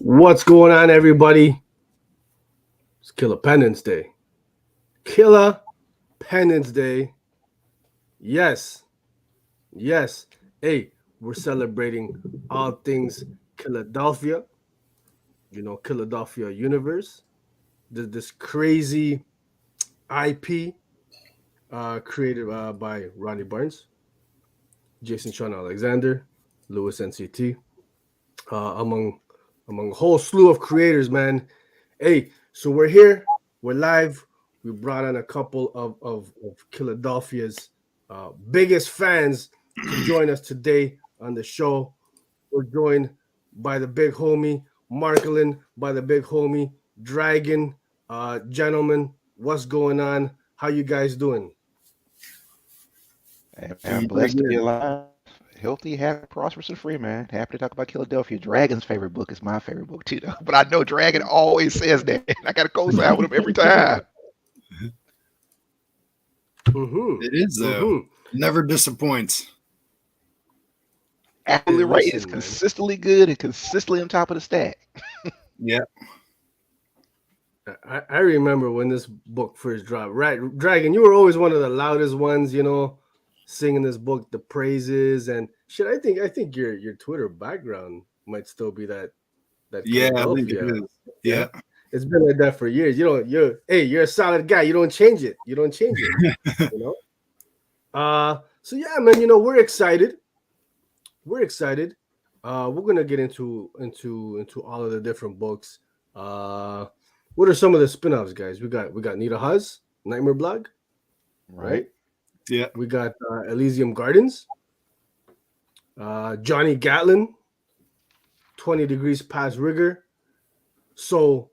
What's going on, everybody? It's KILLApendence Day. KILLApendence Day. Yes. Hey, we're celebrating all things Killadelphia. Killadelphia universe. This crazy IP created by Rodney Barnes, Jason Sean Alexander, Lewis NCT, among a whole slew of creators, man. Hey, so we're here, we're live. We brought on a couple of Killadelphia's biggest fans to join us today on the show. We're joined by the big homie, Marklin, by the big homie, Dragon. Gentlemen, what's going on? How you guys doing? Hey, man, blessed to be alive. Healthy, happy, prosperous, and free, man. Happy to talk about Killadelphia. Dragon's favorite book is my favorite book, too, though. But I know Dragon always says that. And I got to co-sign with him every time. It is, though. Never disappoints. Absolutely right. It's consistently good and consistently on top of the stack. Yeah. I remember when this book first dropped. Right, Dragon, you were always one of the loudest ones, singing this book, the praises and shit. I think your Twitter background might still be that. Yeah, I think it is. Yeah. It's been like that for years. You're a solid guy. You don't change it. So yeah, man, we're excited. We're gonna get into all of the different books. What are some of the spinoffs, guys? We got Nita Hawes Nightmare Blog, right? Yeah. We got Elysium Gardens, Johnny Gatlin, 20 Degrees Past Rigor. So,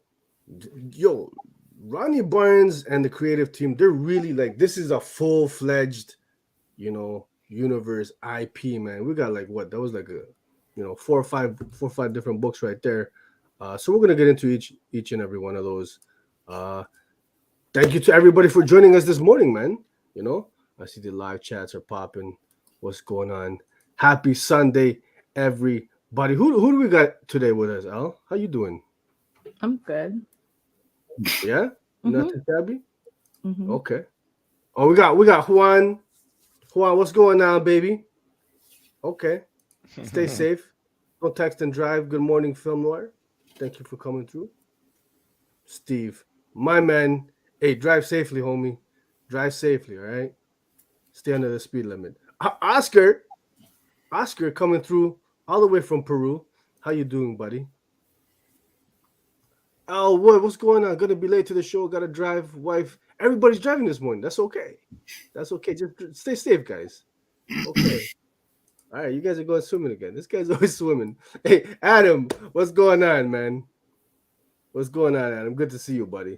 Rodney Barnes and the creative team, they're really this is a full-fledged, universe IP, man. We got that was a, 4 or 5 different books right there. So we're gonna get into each and every one of those. Thank you to everybody for joining us this morning, man. I see the live chats are popping. What's going on? Happy Sunday, everybody. Who do we got today with us, Elle? How you doing? I'm good. Yeah? Not too shabby? Mm-hmm. Okay. Oh, we got Juan. Juan, what's going on, baby? Okay. Stay safe. Don't text and drive. Good morning, Film Noir. Thank you for coming through. Steve, my man. Hey, drive safely, homie. Drive safely, all right? Stay under the speed limit. Oscar coming through all the way from Peru. How you doing, buddy? Oh, what's going on? Gonna be late to the show. Gotta drive. Wife. Everybody's driving this morning. That's okay. Just stay safe, guys. Okay. All right, you guys are going swimming again. This guy's always swimming. Hey, Adam, what's going on, man? What's going on, Adam? Good to see you, buddy.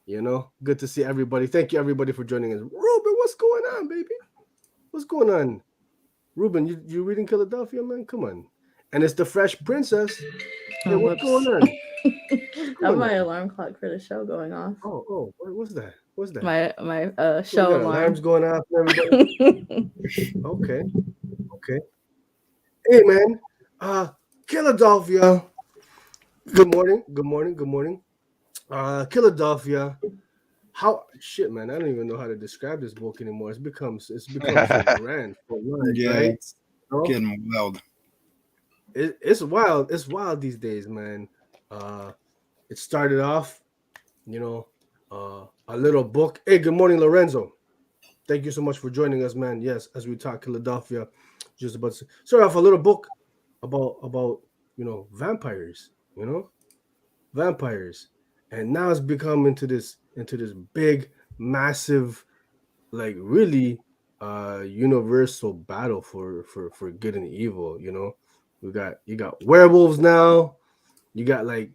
Good to see everybody. Thank you, everybody, for joining us. Ruben, what's going on, baby? What's going on? Ruben, you reading Killadelphia, man? Come on. And it's the Fresh Princess. Hey, what's going on? I have my alarm clock for the show going off. Oh, what's that? What's that? My show alarm. Alarms going off and everybody. Okay. Hey, man. Killadelphia. Good morning. Killadelphia. How shit, man? I don't even know how to describe this book anymore. It's become so grand for life, Yeah, right? it's getting wild. It's wild. It's wild these days, man. It started off, a little book. Hey, good morning, Lorenzo. Thank you so much for joining us, man. Yes, as we talk Killadelphia, just about to start off a little book about vampires, and now it's become into this big, massive, really universal battle for good and evil. You know, you got werewolves now. You got like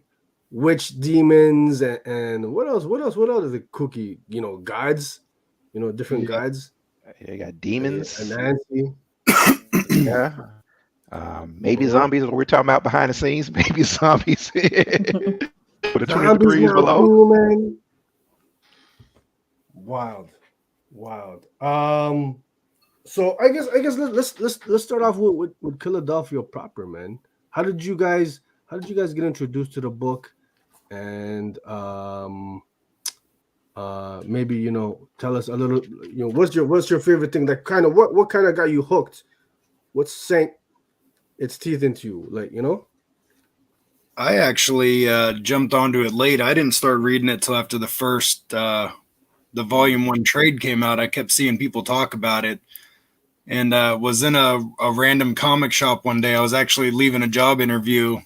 witch demons and what else? What else? What else is the cookie? You know, gods. You know, different Yeah. gods. You got And demons. Nancy. Yeah. Maybe zombies. What we're talking about behind the scenes. Maybe zombies. For the 20 Zombies degrees now below. too, man. Wild. So I guess let's start off with Killadelphia proper, man. How did you guys get introduced to the book? And maybe tell us a little, what's your favorite thing that kind of what kind of got you hooked? What sank its teeth into you, like, I actually jumped onto it late. I didn't start reading it till after the first the volume 1 trade came out. I kept seeing people talk about it, and was in a random comic shop one day. I was actually leaving a job interview,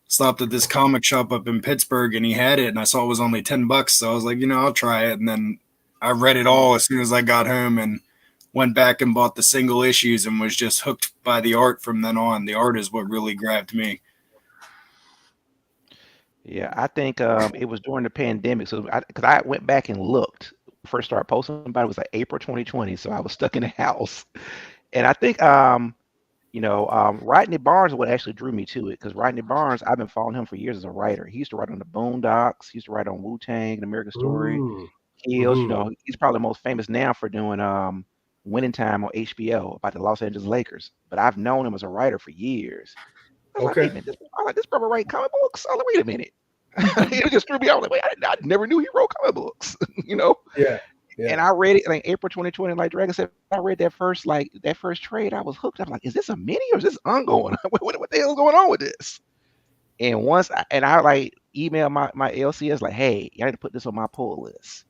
stopped at this comic shop up in Pittsburgh, and he had it, and I saw it was only $10. So I was like, I'll try it. And then I read it all as soon as I got home, and went back and bought the single issues, and was just hooked by the art from then on. The art is what really grabbed me. Yeah, I think it was during the pandemic. So because I went back and looked, first started posting about it was like April 2020. So I was stuck in the house, and I think Rodney Barnes is what actually drew me to it, because Rodney Barnes, I've been following him for years as a writer. He used to write on the Boondocks. He used to write on Wu-Tang, The American Story, Kills. He's probably the most famous now for doing Winning Time on HBO about the Los Angeles Lakers. But I've known him as a writer for years. I was like, hey, man, this brother write comic books. I was like, wait a minute. It just threw me out. Like, wait, I never knew he wrote comic books. Yeah. And I read it like April 2020. Like Dragon said, I read that first trade. I was hooked. I'm like, is this a mini or is this ongoing? what the hell is going on with this? And I like emailed my LCS like, hey, I need to put this on my pull list.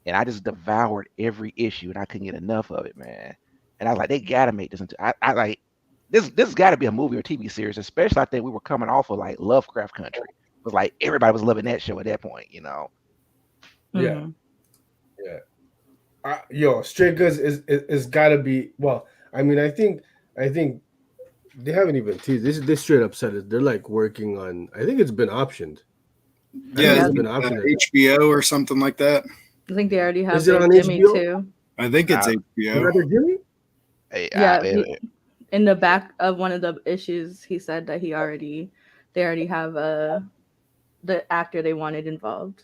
And I just devoured every issue, and I couldn't get enough of it, man. And I was like, they gotta make this into. I like this. This got to be a movie or TV series, especially I think we were coming off of like Lovecraft Country. It was like everybody was loving that show at that point, Yeah. Mm-hmm. Yeah. Straight Goods is gotta be. Well, I mean, I think they haven't even teased. They straight up said it. They're like working on. I think it's been optioned. Yeah, it's been optioned. HBO or something like that. I think they already have Is it on Jimmy HBO? too. I think it's Is HBO. that the Jimmy? In the back of one of the issues, he said that they already have the actor they wanted involved.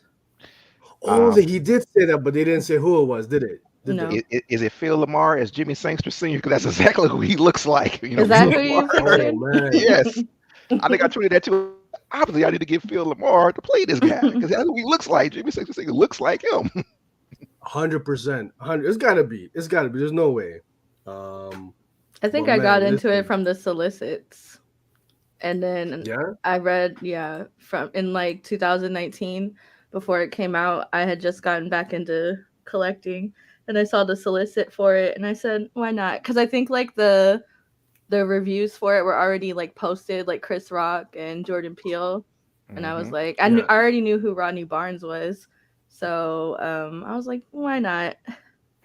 He did say that, but they didn't say who it was, did it? No. Is it Phil Lamar as Jimmy Sangster Sr.? Because that's exactly who he looks like. Is that who you pictured? Man. Yes. I think I tweeted that too. Obviously, I need to get Phil Lamar to play this guy because that's who he looks like. Jimmy Sangster Sr. looks like him. 100%. It's gotta be. There's no way. I think I got into it from the solicits, and then I read from in like 2019 before it came out. I had just gotten back into collecting, and I saw the solicit for it, and I said, why not? Because I think like the reviews for it were already like posted, like Chris Rock and Jordan Peele, and I was like, I already knew who Rodney Barnes was, so I was like, why not?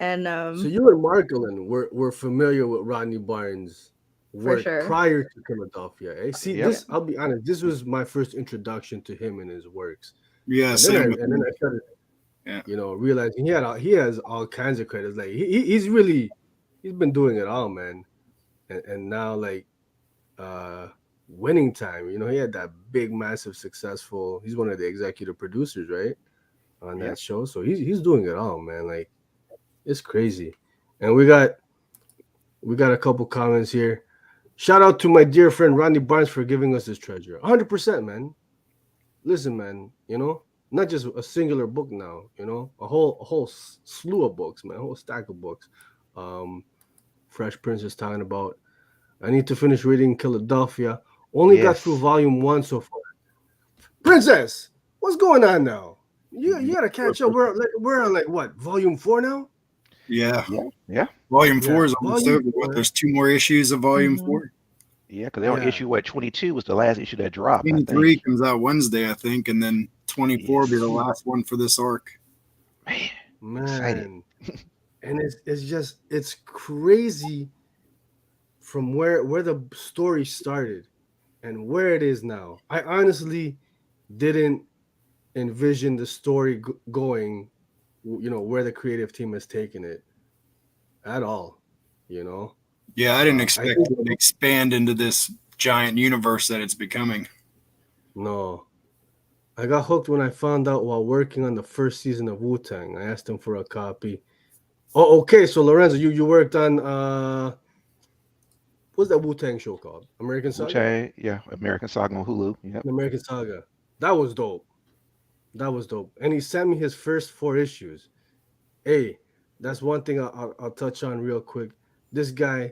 And so you and Marcolin were familiar with Rodney Barnes' work prior to Killadelphia. Eh? See, this, I'll be honest, this was my first introduction to him and his works. Yeah, and then I started, realizing he has all kinds of credits. Like he's been doing it all, man. And now like Winning Time, he had that big, massive, successful. He's one of the executive producers, right, on that show. So he's doing it all, man. Like. It's crazy. And we got a couple comments here. Shout out to my dear friend Rodney Barnes for giving us this treasure. 100%, man. Listen, man, not just a singular book now, a whole slew of books, man, a whole stack of books. Fresh Prince is talking about, I need to finish reading Killadelphia. Only got through volume 1 so far. Princess, what's going on now? You gotta catch up. We're on like what, volume 4 now? Yeah. Volume 4 is almost over. There's 2 more issues of volume 4. Yeah, because they're on issue 22 was the last issue that dropped. 23 comes out Wednesday, I think, and then 24 will be the last one for this arc. Man, excited. and it's crazy from where the story started and where it is now. I honestly didn't envision the story going, where the creative team has taken it at all. You know, Yeah, I didn't I expect think it to expand into this giant universe that it's becoming. no. I got hooked when I found out while working on the first season of Wu-Tang. I asked him for a copy. Oh, okay. So Lorenzo, you worked on what's that Wu-Tang show called? American Saga? Wu-Tang, yeah, American Saga on Hulu. Yep. American Saga. That was dope. That was dope. And he sent me his first 4 issues. Hey, that's one thing I'll touch on real quick. This guy,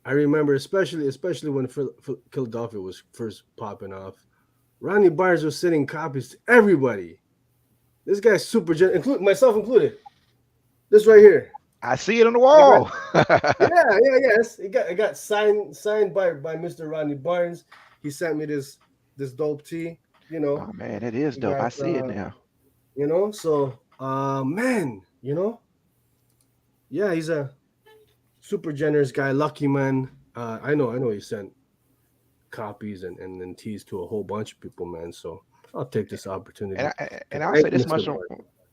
I remember, especially when Killadelphia was first popping off. Rodney Barnes was sending copies to everybody. This guy's super myself included. This right here. I see it on the wall. Yes. It got signed by Mr. Rodney Barnes. He sent me this dope tee. Oh man, it is dope. I see it now. So man, yeah, he's a super generous guy, lucky man. I know he sent copies and teas to a whole bunch of people, man. So I'll take this opportunity. And I'll say this much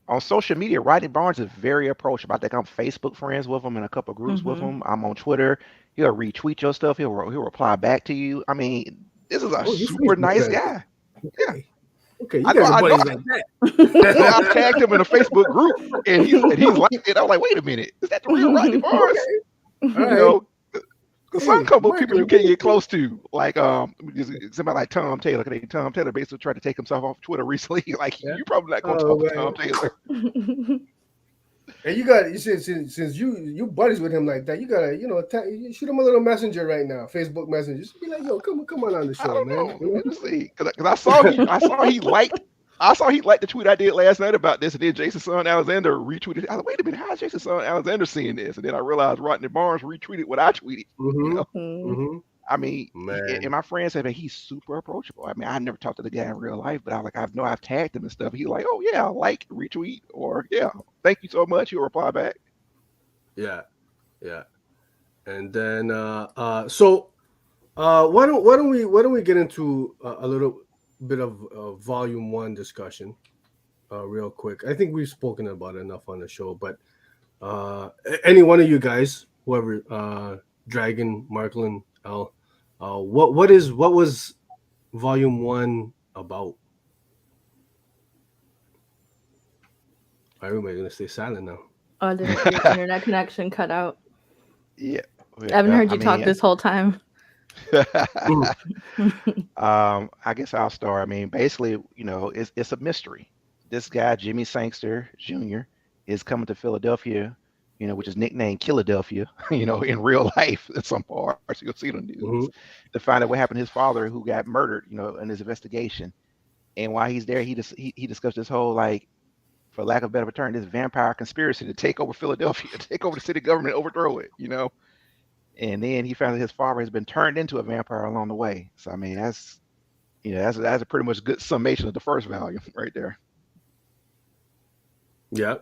on social media, Rodney Barnes is very approachable. I think I'm Facebook friends with him and a couple of groups with him. I'm on Twitter. He'll retweet your stuff. He'll reply back to you. I mean, this is a super nice guy. Yeah. Okay, you guys are buddies like that. I tagged him in a Facebook group, and he liked it. I was like, wait a minute, is that the real Rodney Barnes? Okay. Some couple of people you can't get close to, like somebody like Tom Taylor. Tom Taylor basically tried to take himself off Twitter recently. Like, you're probably not going to talk to Tom Taylor. And you got since you buddies with him like that, you gotta shoot him a little messenger right now, Facebook Messenger. Just be like, yo, come on the show, man. Let me see, because I saw he liked the tweet I did last night about this, and then Jason's son Alexander retweeted. I was like, wait a minute, how is Jason's son Alexander seeing this? And then I realized Rodney Barnes retweeted what I tweeted. I mean, and my friend said that he's super approachable. I mean, I never talked to the guy in real life, but I've tagged him and stuff. He's like, oh yeah, like, retweet, or yeah, thank you so much. He'll reply back. Yeah. And then so why don't we get into a little bit of volume 1 discussion real quick. I think we've spoken about it enough on the show, but any one of you guys, whoever, Dragon, Marklin, Elle, what was volume 1 about? Everybody's gonna stay silent now. Oh, the internet connection cut out. Yeah, I haven't heard you talk this whole time. I guess I'll start. I mean, basically, it's a mystery. This guy, Jimmy Sangster Jr., is coming to Philadelphia, which is nicknamed Killadelphia, in real life in some parts. You'll see it on the news to find out what happened to his father, who got murdered, in his investigation. And while he's there, he discussed this whole, like, for lack of a better term, this vampire conspiracy to take over Philadelphia, take over the city government, overthrow it, And then he found that his father has been turned into a vampire along the way. So I mean, that's a pretty much good summation of the first volume right there. Yeah.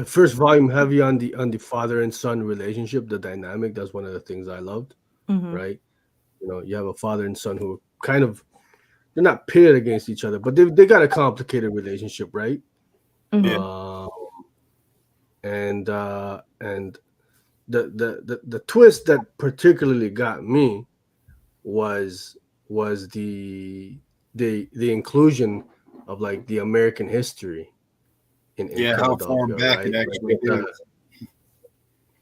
First volume heavy on the father and son relationship, the dynamic. That's one of the things I loved. Right? You have a father and son who kind of, they're not pitted against each other, but they got a complicated relationship, right? And the twist that particularly got me was the inclusion of, like, the American history in how far back, right? It actually is.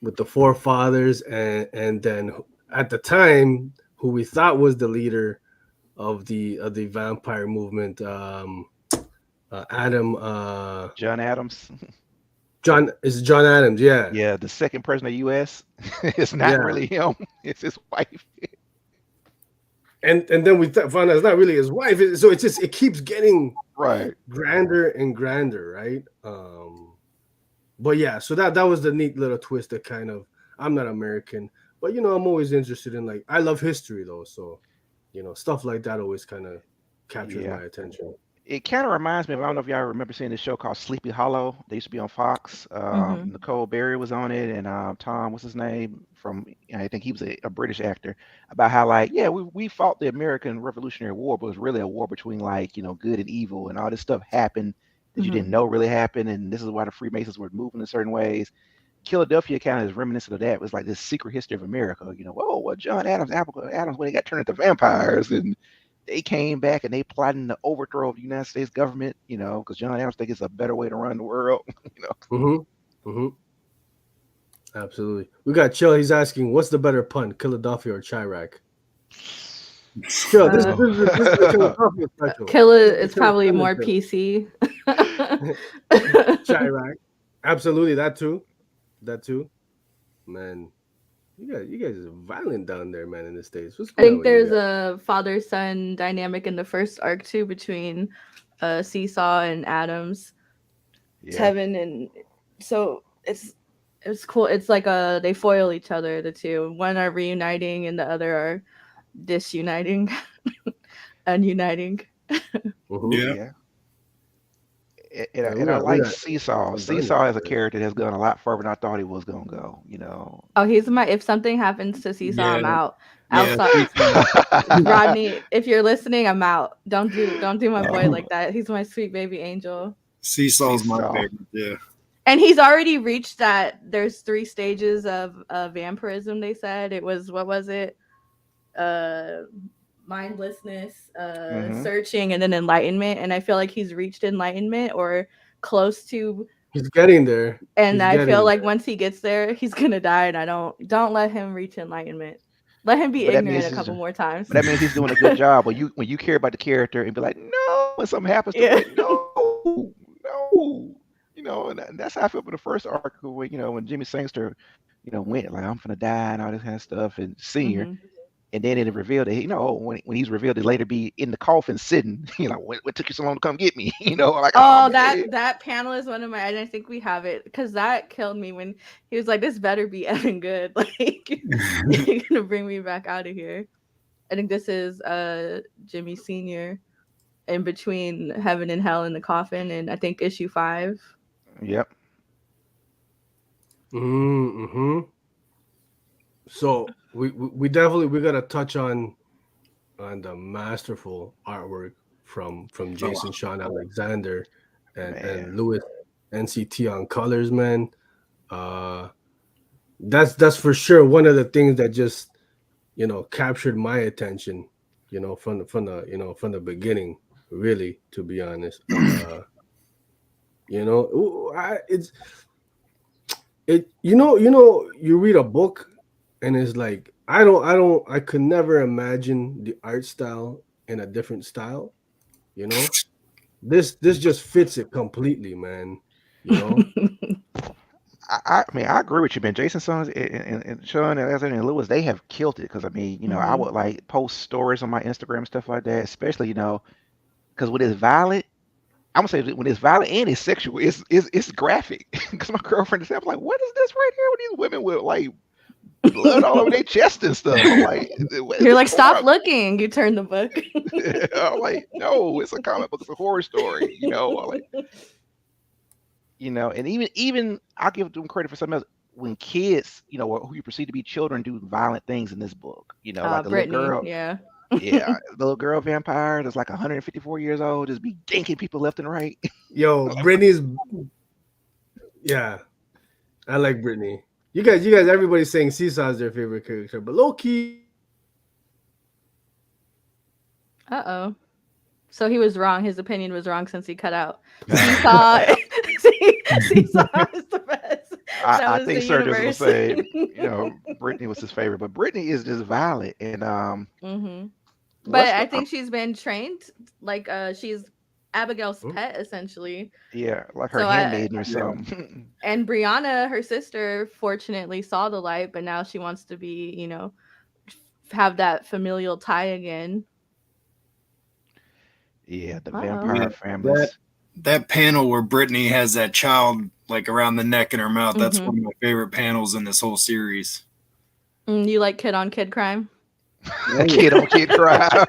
With the forefathers, and then at the time, who we thought was the leader of the vampire movement, John Adams. John Adams, yeah. Yeah, the second president of the U.S. It's not really him. It's his wife. And then we found out it's not really his wife. So it keeps getting grander and grander, right? But yeah, so that was the neat little twist that kind of, I'm not American, but I'm always interested in, like, I love history though, so stuff like that always kind of captures my attention. It kind of reminds me of, I don't know if y'all remember seeing this show called Sleepy Hollow. They used to be on Fox. Nicole Berry was on it, and Tom, what's his name? I think he was a British actor. About how, like, yeah, we fought the American Revolutionary War, but it was really a war between, like, good and evil, and all this stuff happened that you didn't know really happened, and this is why the Freemasons were moving in certain ways. Killadelphia kind of is reminiscent of that. It was like this secret history of America. John Adams, when they got turned into vampires, and they came back and they plotting the overthrow of the United States government, because John Adams thinks it's a better way to run the world. Absolutely. We got Chill. He's asking, what's the better pun, Killadelphia or Chirac? Chill, this is the Killadelphia special. Killa is probably more PC. Chirac. Absolutely, that too. Man, you guys are violent down there, man, in the States. I think there's a father-son dynamic in the first arc too between Seesaw and Adams. Yeah. Tevin, and so it's cool. It's like they foil each other, the two. One are reuniting and the other are disuniting and uniting. Yeah. And I like Seesaw. Seesaw as a character has gone a lot further than I thought he was gonna go. Oh, he's if something happens to Seesaw, I'm out. Rodney, if you're listening, I'm out. Don't do my boy like that. He's my sweet baby angel. Seesaw's my favorite. Yeah. And he's already reached that. There's 3 stages of vampirism. They said it was, what was it? Mindlessness, searching, and then enlightenment. And I feel like he's reached enlightenment or close to. He's getting there. And I feel like once he gets there, he's gonna die. And I don't let him reach enlightenment. Let him be ignorant a couple more times. But that means he's doing a good job. When you care about the character and be like, no, when something happens to him, no. And that's how I feel for the first arc. When Jimmy Sangster, went like, I'm gonna die and all this kind of stuff, and senior. And then it revealed that, when he's revealed to later be in the coffin sitting, what took you so long to come get me? That panel is one of my, and I think we have it, because that killed me when he was like, this better be effing good. Like, you're gonna bring me back out of here. I think this is Jimmy Sr. in between heaven and hell in the coffin, and I think issue 5. Yep. So we definitely gotta touch on the masterful artwork from Jason Sean Alexander and Louis NCT on colors, man. That's for sure one of the things that just captured my attention, from the beginning, really, to be honest. You read a book and it's like, I could never imagine the art style in a different style. This just fits it completely, man. I agree with you, man. Jason Sons and Sean and Lewis, they have killed it. Because I would like post stories on my Instagram and stuff like that, especially because when it's violent, I'm gonna say when it's violent and it's sexual, it's graphic. Because my girlfriend is like, what is this right here with these women with like blood all over their chest and stuff? I'm like, you're like, stop looking. You turn the book. I'm like, no, it's a comic book. It's a horror story. And even I'll give them credit for something else. When kids, who you perceive to be children, do violent things in this book, like the Brittany, little girl, the little girl vampire that's like 154 years old, just be dinking people left and right. Yo, Brittany's, I like Brittany. You guys, everybody's saying Seesaw is their favorite character, but low key. So he was wrong. His opinion was wrong since he cut out. Seesaw is the best. I think Sergio was gonna say, Brittany was his favorite, but Brittany is just violent and But I think she's been trained like she's Abigail's pet essentially. Yeah, like her handmaiden or something. And Brianna, her sister, fortunately saw the light, but now she wants to be, have that familial tie again. Yeah, the vampire families. That panel where Brittany has that child like around the neck and her mouth, that's one of my favorite panels in this whole series. You like kid on kid crime? Kid on kid crime.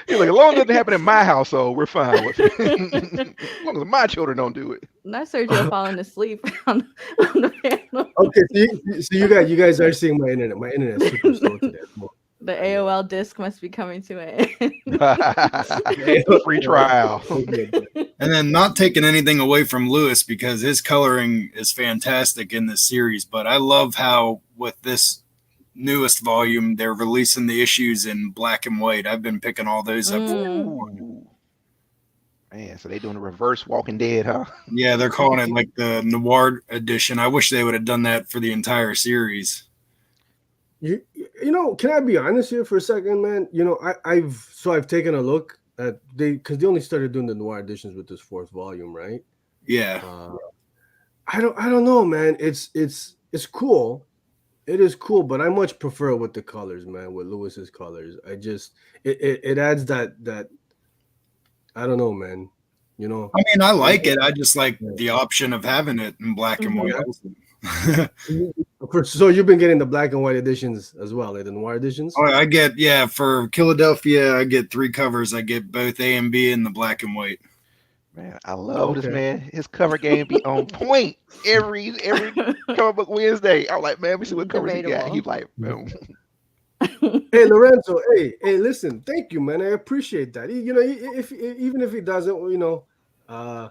He's like, as long as it doesn't happen in my household, we're fine with it. As long as my children don't do it. Not Sergio falling asleep on the panel. Okay, so you guys are seeing my internet. My internet's super slow today. The AOL disc must be coming to an end. Free trial. And then not taking anything away from Lewis because his coloring is fantastic in this series. But I love how with this newest volume, they're releasing the issues in black and white. I've been picking all those up. Ooh. Man, so they doing a reverse Walking Dead, huh? Yeah, they're calling it like the Noir edition. I wish they would have done that for the entire series. You know, can I be honest here for a second, man? You know, I've taken a look at because they only started doing the Noir editions with this fourth volume, right? Yeah. I don't know, man. It's cool. It is cool, but I much prefer with the colors, man, with Lewis's colors. I just it adds that I don't know, man. You know, I mean, I like it. I just like the option of having it in black and white. So you've been getting the black and white editions as well, like the Noir editions? Oh, I get for Killadelphia, I get 3 covers. I get both A and B in the black and white. Man, I love this man. His cover game be on point every comic book Wednesday. I'm like, man, let me see what covers he got. He's like, boom. Hey Lorenzo, hey, listen, thank you, man. I appreciate that. You know, even if he doesn't, I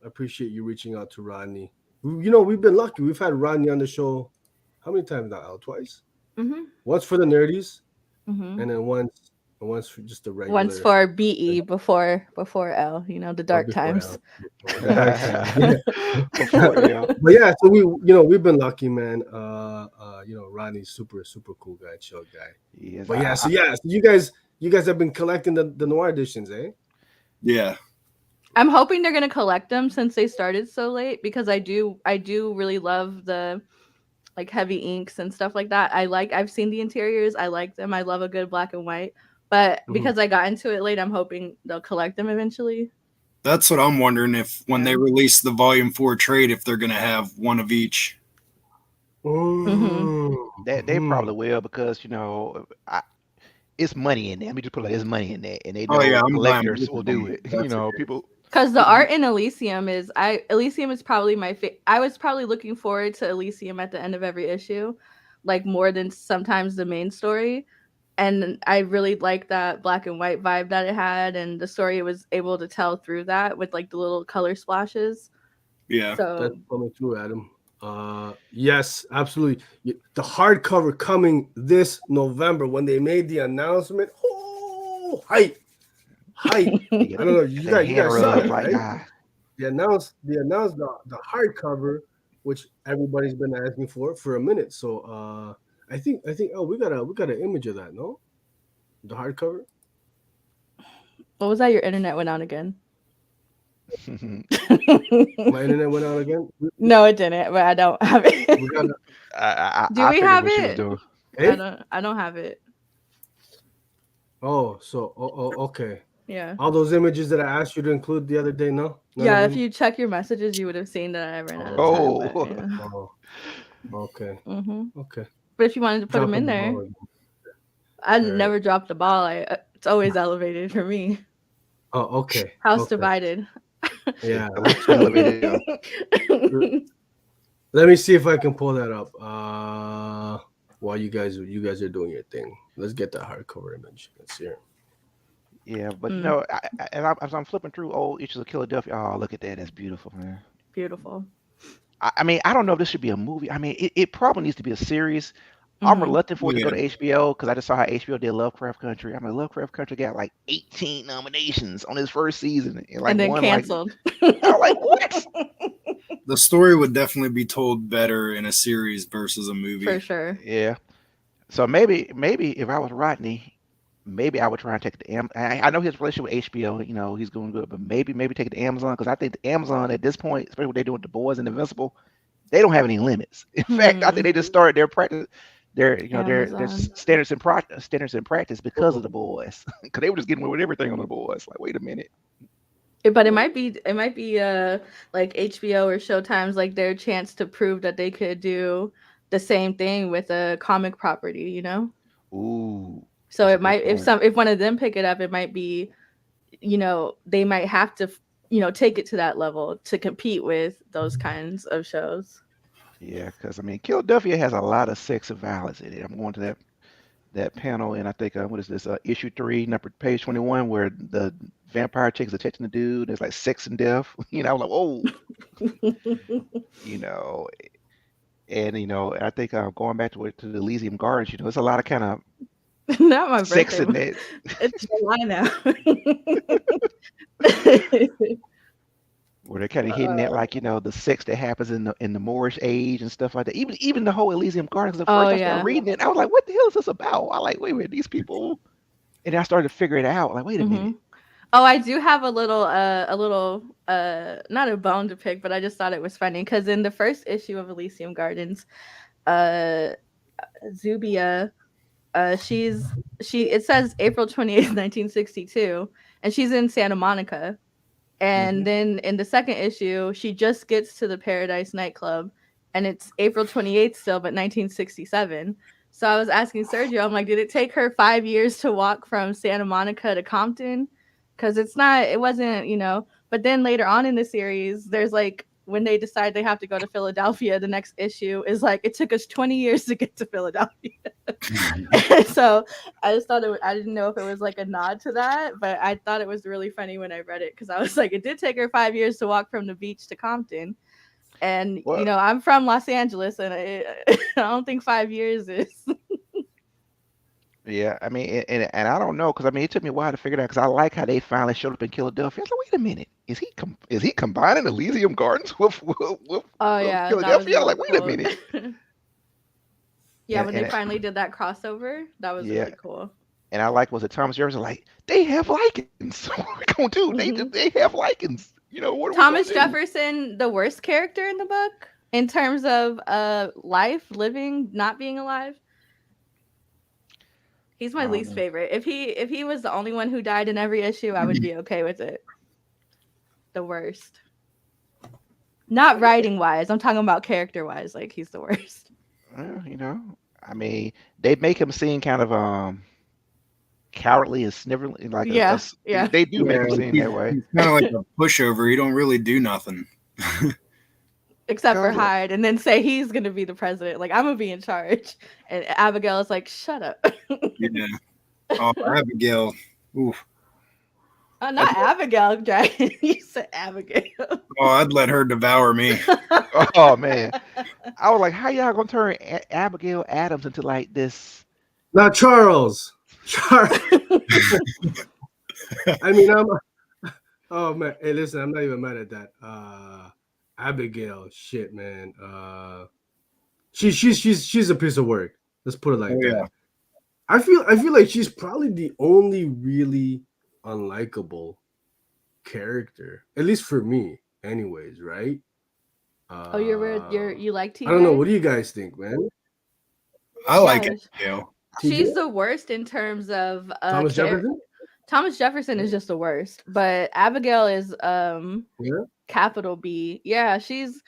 appreciate you reaching out to Rodney. You know, we've been lucky. We've had Rodney on the show. How many times now? Twice. Mm-hmm. Once for the nerdies, mm-hmm. and then once for just the regular. Once for BE before Elle. You know, the dark times. But yeah, so we've been lucky, man. Rodney's super cool guy, chill guy. Yes, but so you guys have been collecting the Noir editions, eh? Yeah. I'm hoping they're gonna collect them since they started so late because I do really love the like heavy inks and stuff like that. I've seen the interiors. I like them. I love a good black and white. But because I got into it late, I'm hoping they'll collect them eventually. That's what I'm wondering if when they release the Volume 4 trade, if they're gonna have one of each. Mm-hmm. They probably will because it's money in there. Let me just put it like there's money in there, and they know collectors will do it. People. Because the art in Elysium is probably my favorite. I was probably looking forward to Elysium at the end of every issue, like more than sometimes the main story. And I really liked that black and white vibe that it had, and the story it was able to tell through that with like the little color splashes. Yeah, so that's coming through, Adam. Yes, absolutely. The hardcover coming this November when they made the announcement. Oh, hype. I don't know. You guys saw it, right? They announced the hardcover, which everybody's been asking for a minute. So I think we got an image of that, no? The hardcover. What was that? Your internet went out again. My internet went out again? No, it didn't, but I don't have it. Do we have it? I don't have it. Oh, so okay. Yeah. All those images that I asked you to include the other day, no? Yeah, if you check your messages, you would have seen that I ran out of time. Oh, okay. Mm-hmm. Okay. But if you wanted to put them in there, I never dropped the ball. It's always elevated for me. Oh, okay. House divided. Yeah. Let me see if I can pull that up. While you guys are doing your thing, let's get that hardcover image. Let's see here. Yeah, but as I'm flipping through old issues of Killadelphia, oh, look at that. That's beautiful, man. Beautiful. I mean, I don't know if this should be a movie. I mean, it probably needs to be a series. I'm reluctant for it to go to HBO because I just saw how HBO did Lovecraft Country. I mean, Lovecraft Country got like 18 nominations on his first season. And then canceled. I'm like, what? The story would definitely be told better in a series versus a movie. For sure. Yeah. So maybe if I was Rodney, maybe I would try and take it to Amazon. I know his relationship with HBO, he's going good, but maybe take it to Amazon because I think the Amazon at this point, especially what they're doing with The Boys and Invincible, they don't have any limits. In fact, I think they just started their practice, their standards and practice because of The Boys, because they were just getting away with everything on The Boys. Like, wait a minute. But it might be like HBO or Showtime's like their chance to prove that they could do the same thing with a comic property, Ooh. So it might, if one of them pick it up, it might be, they might have to, take it to that level to compete with those kinds of shows. Yeah, because I mean, Killadelphia has a lot of sex and violence in it. I'm going to that panel, and I think what is this issue 3, page 21, where the vampire chick is attaching the dude. There's like sex and death. I'm like, oh, and I think going back to the Elysium Gardens, there's a lot of kind of not my sex birthday. in it. It's July now. Where they're kind of hitting that, like the sex that happens in the Moorish age and stuff like that. Even the whole Elysium Gardens. The first I started reading it, I was like, "What the hell is this about?" I like, wait a minute, these people, and I started to figure it out. Like, wait a minute. Oh, I do have a little, not a bone to pick, but I just thought it was funny because in the first issue of Elysium Gardens, Zubia, it says April 28th, 1962, and she's in Santa Monica. And then in the second issue, she just gets to the Paradise nightclub, and it's April 28th still, but 1967. So I was asking Sergio, I'm like, did it take her 5 years to walk from Santa Monica to Compton? Because it wasn't, but then later on in the series, there's like, when they decide they have to go to Philadelphia, the next issue is like, it took us 20 years to get to Philadelphia. So I just thought I didn't know if it was like a nod to that, but I thought it was really funny when I read it because I was like, it did take her 5 years to walk from the beach to Compton. And, I'm from Los Angeles, and I don't think 5 years is. Yeah, I mean, and I don't know, because I mean, it took me a while to figure it out, because I like how they finally showed up in Killadelphia. I was like, wait a minute, is he combining Elysium Gardens with Killadelphia? I was like, wait a minute. Yeah, when they finally did that crossover, that was really cool. And I like, was it Thomas Jefferson? Like, they have lichens. What are we gonna do? They have lichens. What are Thomas Jefferson, the worst character in the book in terms of life, living, not being alive. He's my least favorite. If he was the only one who died in every issue, I would be okay with it. The worst. Not writing wise. I'm talking about character wise. Like, he's the worst. I mean, they make him seem kind of cowardly and sniveling. Like, they do make him seem that way. He's kind of like a pushover. He don't really do nothing. Except for hide and then say he's going to be the president. Like, I'm going to be in charge. And Abigail is like, shut up. Yeah. Oh, Abigail. Oof. Not Abigail, Dragon. You said Abigail. Oh, I'd let her devour me. Oh, man. I was like, how y'all going to turn Abigail Adams into like this? Not Charles. I mean, oh, man. Hey, listen, I'm not even mad at that. Abigail, shit, man. She's a piece of work. Let's put it like that. Yeah. I feel like she's probably the only really unlikable character, at least for me, anyways. Right? You like TJ? I don't know. What do you guys think, man? I like it. Yeah. She's the worst in terms of Thomas Jefferson. Thomas Jefferson is just the worst, but Abigail is capital B. Yeah, she's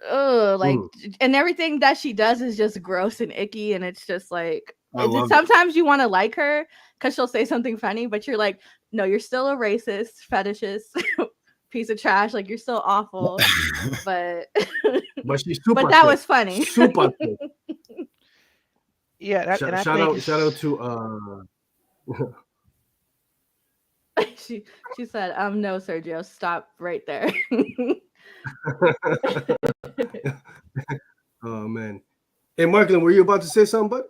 and everything that she does is just gross and icky, and it's just like sometimes you want to like her because she'll say something funny, but you're like, no, you're still a racist, fetishist, piece of trash. Like, you're still awful, but she's super. But that was funny. Super. Yeah, shout out to she said, no, Sergio, stop right there. Oh man. Hey, Marklin, were you about to say something, bud?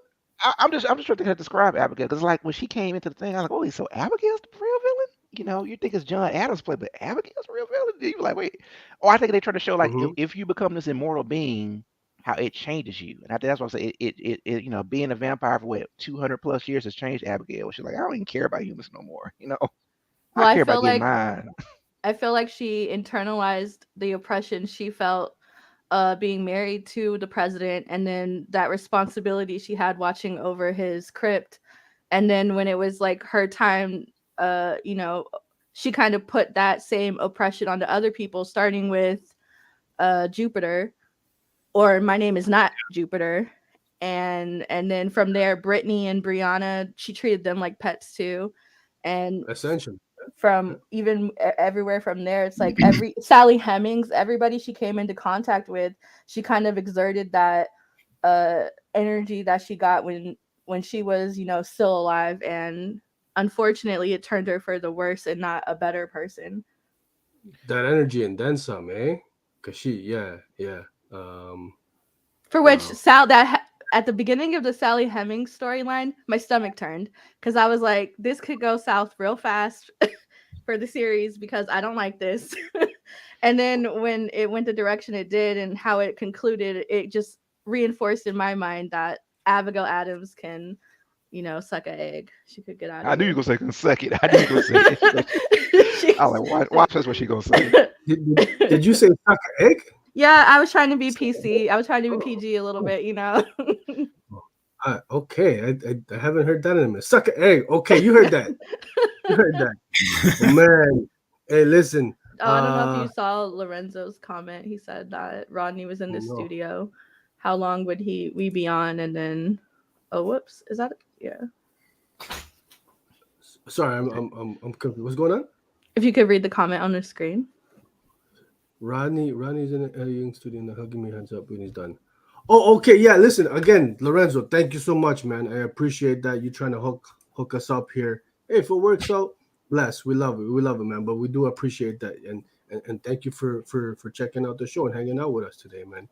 I'm just trying to describe Abigail, because like when she came into the thing, I was like, oh, so Abigail's the real villain? You think it's John Adams' play, but Abigail's the real villain? You're like, wait. I think they try to show like if you become this immortal being, how it changes you. And I think that's what I'm saying. It being a vampire for 200 plus years has changed Abigail. She's like, I don't even care about humans no more. I care about getting mine. I feel like she internalized the oppression she felt being married to the president, and then that responsibility she had watching over his crypt. And then when it was like her time, she kind of put that same oppression onto other people, starting with Jupiter, or My Name Is Not Jupiter. and then from there, Brittany and Brianna, she treated them like pets too, and essentially from even everywhere from there, it's like every Sally Hemings, everybody she came into contact with, she kind of exerted that energy that she got when she was, you know, still alive, and unfortunately it turned her for the worse and not a better person. That energy and then some, eh? Cause she, For which Sal, at the beginning of the Sally Hemings storyline, my stomach turned because I was like, this could go south real fast for the series because I don't like this. And then when it went the direction it did and how it concluded, it just reinforced in my mind that Abigail Adams can, you know, suck an egg. She could get out of I knew here. you were gonna say can suck it. I knew you were gonna say it. I was like, watch this what she gonna say. Did you say suck an egg? Yeah, I was trying to be PC. I was trying to be PG a little bit, you know. Okay, I haven't heard that in a minute. Suck an egg. Okay, you heard that. You heard that. Oh, man. Hey, listen. I don't know if you saw Lorenzo's comment. He said that Rodney was in the studio. How long would we be on? And then, oh, whoops, is that yeah? Sorry, I'm confused. What's going on? If you could read the comment on the screen. Rodney's in the young studio and hugging me, hands up when he's done. Oh, okay, yeah. Listen again, Lorenzo. Thank you so much, man. I appreciate that you trying to hook us up here. Hey, if it works out, bless. We love it. We love it, man. But we do appreciate that, and thank you for checking out the show and hanging out with us today, man.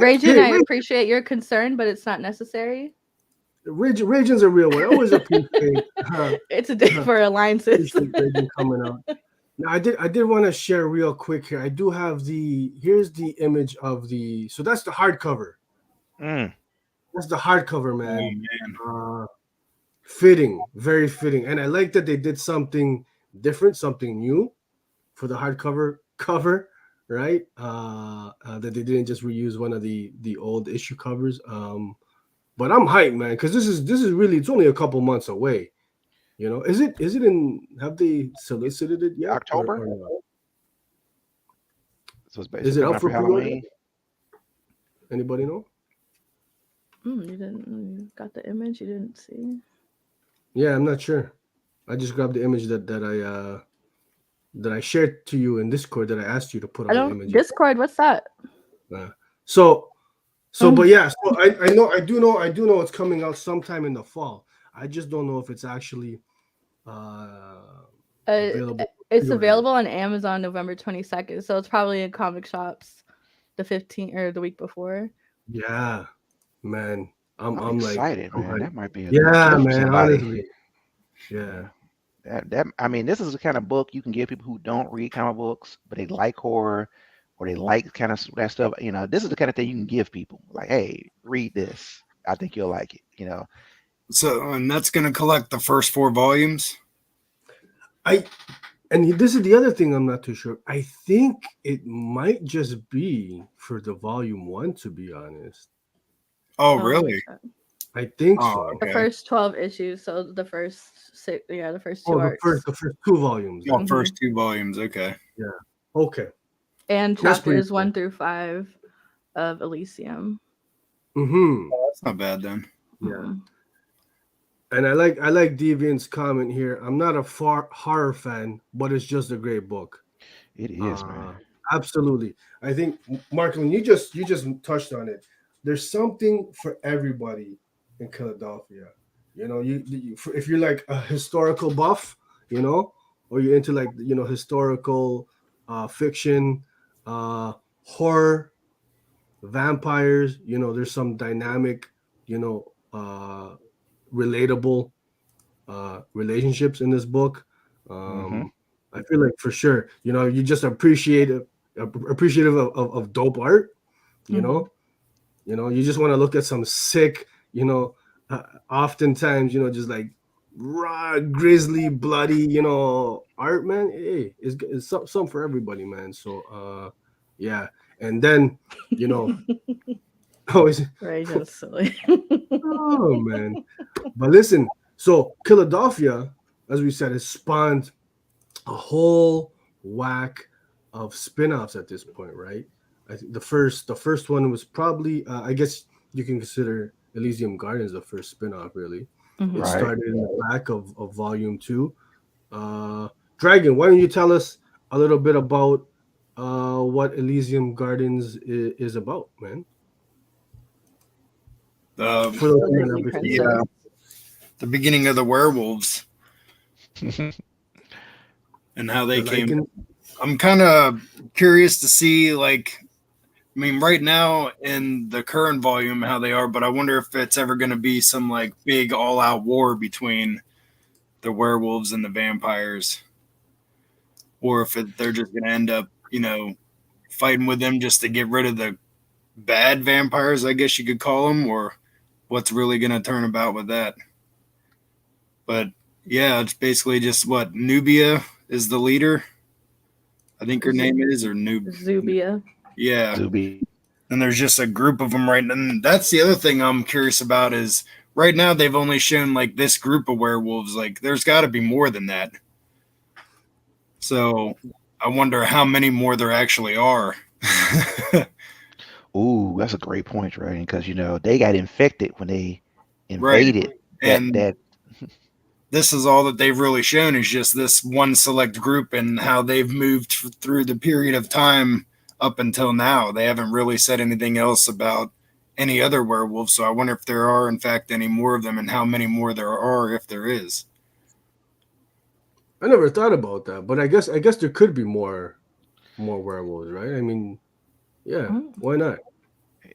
Raging, I appreciate your concern, but it's not necessary. Raging's a real one. I always appreciate. It's a day for alliances. Raging coming out. Now, I did want to share real quick here. I do have here's the image of so that's the hardcover. That's the hardcover, man. Oh, man. Fitting, very fitting. And I like that they did something different, something new for the hardcover cover, right? That they didn't just reuse one of the old issue covers. But I'm hyped, man, because this is really, it's only a couple months away. You know, is it in? Have they solicited it yet? October. Or not? So it's basically is it up for Halloween? Anybody know? You got the image. You didn't see. Yeah, I'm not sure. I just grabbed the image that I shared to you in Discord that I asked you to put on the image. Discord, what's that? But yeah, so I do know it's coming out sometime in the fall. I just don't know if it's actually available. It's available on Amazon November 22nd, so it's probably in comic shops the 15th or the week before. Yeah, man, I'm excited, like, man. That might be man. Honestly, yeah. That I mean, this is the kind of book you can give people who don't read comic books, but they like horror or they like kind of that stuff. You know, this is the kind of thing you can give people. Like, hey, read this. I think you'll like it. You know. So, and that's going to collect the first 4 volumes. And this is the other thing I'm not too sure. I think it might just be for the volume 1, to be honest. Oh, really? I think so. Okay. The first 12 issues, so the first 6, the first 2 arcs. The first 2 volumes. Oh, first 2 volumes. Okay. Yeah. Okay. And chapters 1 through 5 of Elysium. Oh, that's not bad then. Yeah. And I like Deviant's comment here. I'm not a horror fan, but it's just a great book. It is, man. Absolutely. I think, Marklin, you just touched on it. There's something for everybody in Killadelphia. You know, if you're like a historical buff, you know, or you're into like, you know, historical fiction, horror, vampires, you know, there's some dynamic, you know, relatable relationships in this book. I feel like for sure, you know, you just appreciative of dope art, you know, you just want to look at some sick, you know, oftentimes, you know, just like raw, grisly, bloody, you know, art, man. Hey, it's something for everybody, man. So yeah. And then, you know, always Raging's silly. Oh man. But listen, so Killadelphia, as we said, has spawned a whole whack of spin-offs at this point, right? I think the first one was probably I guess you can consider Elysium Gardens the first spin-off, really. Mhm. It Right. started in the back of volume 2. Dragon, why don't you tell us a little bit about what Elysium Gardens is about, man? For those The who Disney never seen Yeah, princess. the beginning of the werewolves and how they the came. Lycan. I'm kind of curious to see, like, I mean, right now in the current volume, how they are, but I wonder if it's ever going to be some like big all out war between the werewolves and the vampires, or if they're just going to end up, fighting with them just to get rid of the bad vampires, I guess you could call them, or what's really going to turn about with that. But yeah, it's basically just what Nubia is the leader. I think her name is, or Zubia. Yeah. Zuby. And there's just a group of them right now. And that's the other thing I'm curious about is right now they've only shown like this group of werewolves. Like there's got to be more than that. So I wonder how many more there actually are. Ooh, that's a great point, right? Because they got infected when they Right. invaded And that. this is all that they've really shown is just this one select group and how they've moved through the period of time up until now. They haven't really said anything else about any other werewolves. So I wonder if there are, in fact, any more of them and how many more there are, if there is. I never thought about that, but I guess there could be more werewolves, right? I mean, yeah, why not?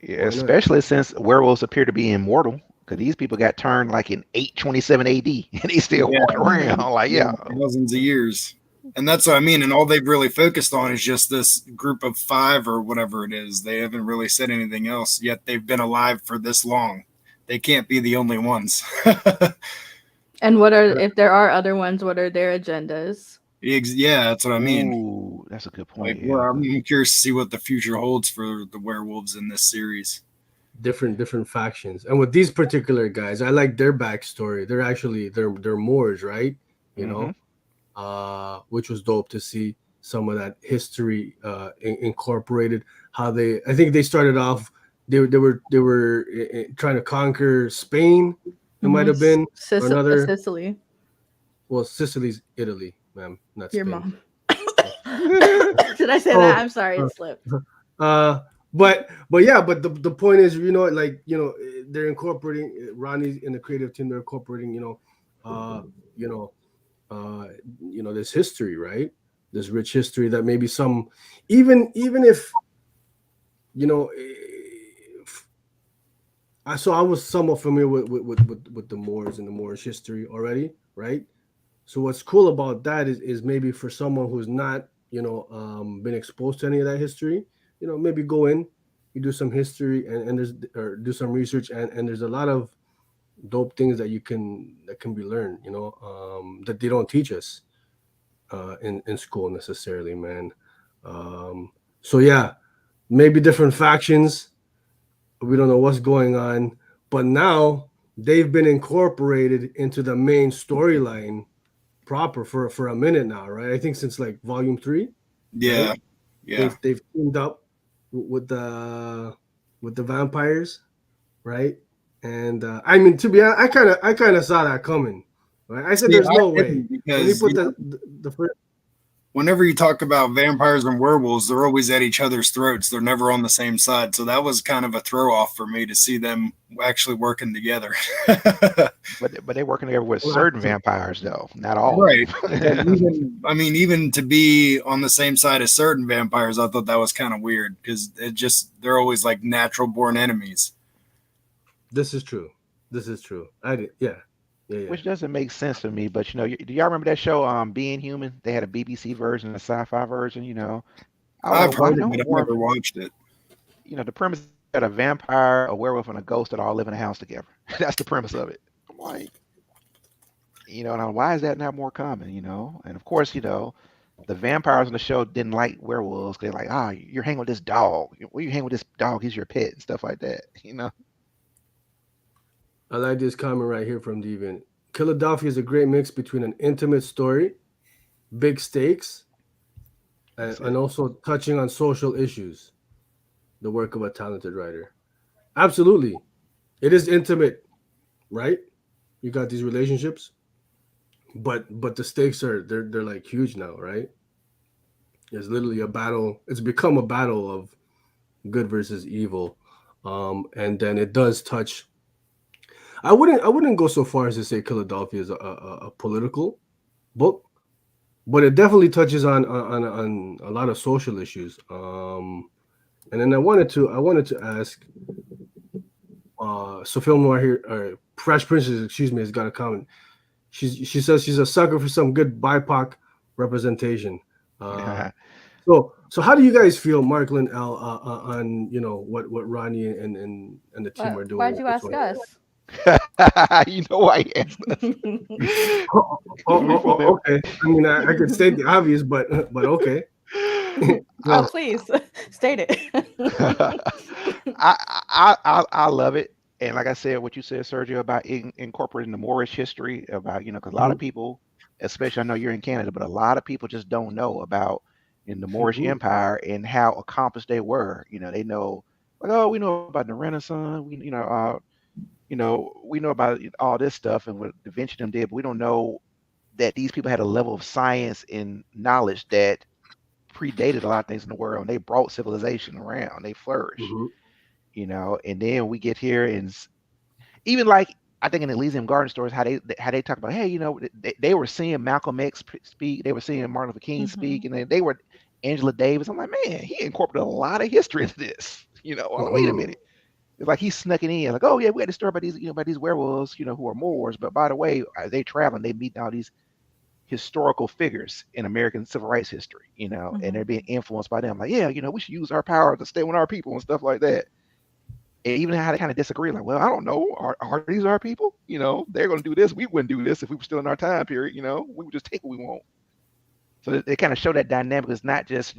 Yeah, Why not? especially since werewolves appear to be immortal. Because these people got turned like in 827 AD, and they still walking around. Like, yeah. Thousands of years. And that's what I mean. And all they've really focused on is just this group of 5 or whatever it is. They haven't really said anything else, yet they've been alive for this long. They can't be the only ones. And if there are other ones, what are their agendas? Yeah, that's what I mean. Ooh, that's a good point. Like, well, I'm curious to see what the future holds for the werewolves in this series. Different factions, and with these particular guys, I like their backstory. They're actually they're Moors, right? Which was dope to see some of that history incorporated. How I think they started off. They were trying to conquer Spain. It might have been Sicily. Well, Sicily's Italy, ma'am, not Your Spain. mom. Did I say that? I'm sorry, it slipped. But the point is, they're incorporating Ronnie's in the creative team. They're incorporating, this history, right? This rich history that maybe some, even if, I was somewhat familiar with the Moors and the Moorish history already, right? So what's cool about that is maybe for someone who's not, been exposed to any of that history, maybe go in, you do some history and do some research and there's a lot of dope things that can be learned, that they don't teach us in school necessarily, man. So yeah, maybe different factions. We don't know what's going on, but now they've been incorporated into the main storyline proper for a minute now, right? I think since like volume 3. Yeah, right? yeah. They've teamed up with the vampires, right? And I mean, to be honest, I kind of saw that coming. Right? I said, "There's no way." When you put the first. Whenever you talk about vampires and werewolves, they're always at each other's throats. They're never on the same side. So that was kind of a throw off for me to see them actually working together. But they're working together with certain vampires, though, not all. Right. Even to be on the same side as certain vampires, I thought that was kind of weird because they're always like natural born enemies. This is true. Yeah. Which doesn't make sense to me, but do y'all remember that show, Being Human? They had a BBC version and a sci-fi version. I've heard of it, I've never watched it. The premise is that a vampire, a werewolf, and a ghost that all live in a house together. That's the premise of it. I'm like, now why is that not more common? And of course, the vampires on the show didn't like werewolves. They're like, you're hanging with this dog. Well, you hang with this dog, he's your pet and stuff like that. I like this comment right here from Devin. Killadelphia is a great mix between an intimate story, big stakes, and also touching on social issues. The work of a talented writer. Absolutely. It is intimate, right? You got these relationships, but the stakes are they're like huge now, right? It's literally a battle. It's become a battle of good versus evil. And then it does touch. I wouldn't go so far as to say Philadelphia is a political book, but it definitely touches on a lot of social issues. And then I wanted to ask, Sophia Noir here, Fresh Princess, excuse me, has got a comment. She says she's a sucker for some good BIPOC representation. Uh, so how do you guys feel, Mark, Lynn, L, on what Ronnie and the team are doing Why'd with you this ask one? us? You know why he asked us. Okay. I mean, I could state the obvious, but okay. Oh, Well, please state it. I love it. And like I said, what you said, Sergio, about incorporating the Moorish history, about, because a lot of mhm, people, especially I know you're in Canada, but a lot of people just don't know about in the Moorish mhm, Empire and how accomplished they were. They know, like, oh, we know about the Renaissance, we know about all this stuff and what Da Vinci them did, but we don't know that these people had a level of science and knowledge that predated a lot of things in the world. And they brought civilization around. They flourished, mhm, And then we get here and even like I think in the Elysium Garden stories, how they talk about, hey, they were seeing Malcolm X speak, they were seeing Martin Luther King speak, Hmm. and they were Angela Davis. I'm like, man, he incorporated a lot of history into this. I'm like, wait a mhm, minute. It's like he's snuck it in, like, oh yeah, we had a story about these, about these werewolves, who are Moors. But by the way, as they traveling, they meet all these historical figures in American civil rights history, and Hmm. they're being influenced by them. Like, yeah, we should use our power to stay with our people and stuff like that. And even how they kind of disagree, like, well, I don't know, are these our people? They're going to do this. We wouldn't do this if we were still in our time period. We would just take what we want. So they kind of show that dynamic. It's not just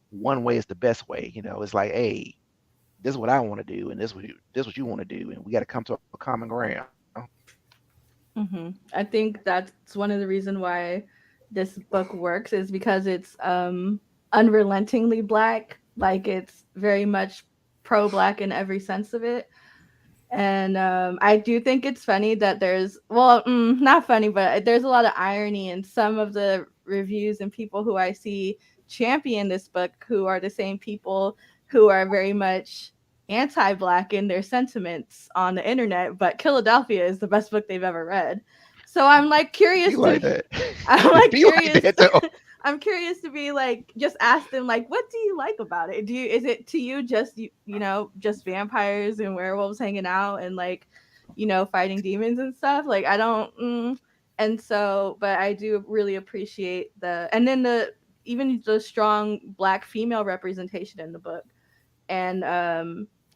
one way is the best way. It's like, hey, this is what I want to do, and this what you want to do, and we got to come to a common ground. I think that's one of the reasons why this book works is because it's unrelentingly black. Like it's very much pro black in every sense of it. And I do think it's funny that not funny, but there's a lot of irony in some of the reviews and people who I see champion this book, who are the same people who are very much anti-black in their sentiments on the internet. But Killadelphia is the best book they've ever read. So I'm like It be curious like to, that. I'm It like be like curious. that though. I'm curious to be like, just ask them like, what do you like about it? Is it to you just just vampires and werewolves hanging out and like, fighting demons and stuff? Like I don't. And so, but I do really appreciate and then even the strong black female representation in the book, and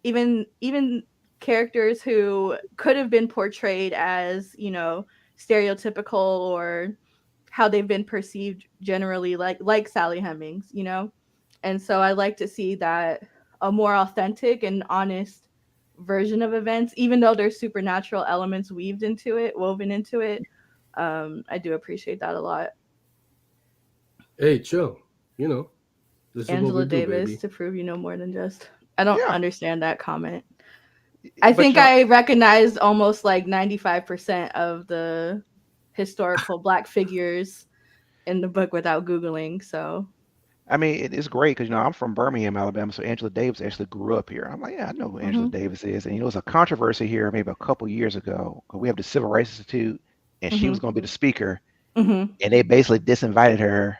even characters who could have been portrayed as stereotypical or how they've been perceived generally, like Sally Hemings. And so I like to see that a more authentic and honest version of events, even though there's supernatural elements woven into it. I do appreciate that a lot. hey, chill. You know, this is what we Angela do, Davis baby. to prove you know more than just. I don't Yeah, understand that comment. I but think I recognized almost like 95% of the historical black figures in the book without Googling. So, I mean, it is great because I'm from Birmingham, Alabama, so Angela Davis actually grew up here. I'm like, yeah, I know who Angela hmm Davis is, and it was a controversy here maybe a couple years ago. We have the Civil Rights Institute, and she hmm was going to be the speaker, hmm and they basically disinvited her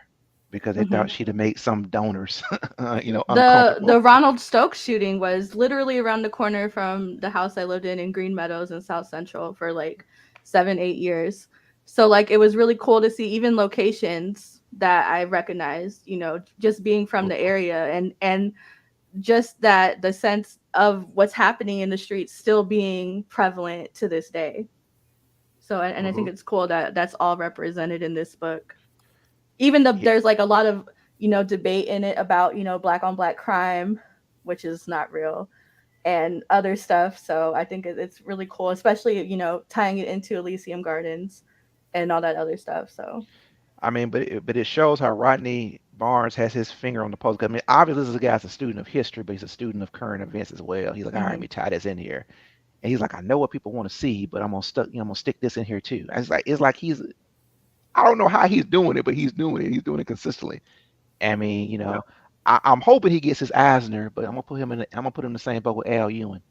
because they hmm thought she'd make some donors, the uncomfortable. Ronald Stokes shooting was literally around the corner from the house I lived in Green Meadows in South Central for like 7-8 years. So like it was really cool to see even locations that I recognized, just being from the area, and just that the sense of what's happening in the streets still being prevalent to this day. So and I think Mhm. it's cool that that's all represented in this book. Even though Yeah, there's like a lot of debate in it about black on black crime, which is not real, and other stuff. So I think it's really cool, especially tying it into Elysium Gardens and all that other stuff. So I mean, but it shows how Rodney Barnes has his finger on the pulse. I mean, obviously this guy's a student of history, but he's a student of current events as well. He's like, all right, let me tie this in here. And he's like, I know what people want to see, but I'm gonna stick this in here too. It's like I don't know how he's doing it, but he's doing it. He's doing it consistently. I mean, I'm hoping he gets his Eisner, but I'm gonna put him in the same boat with Elle Ewing.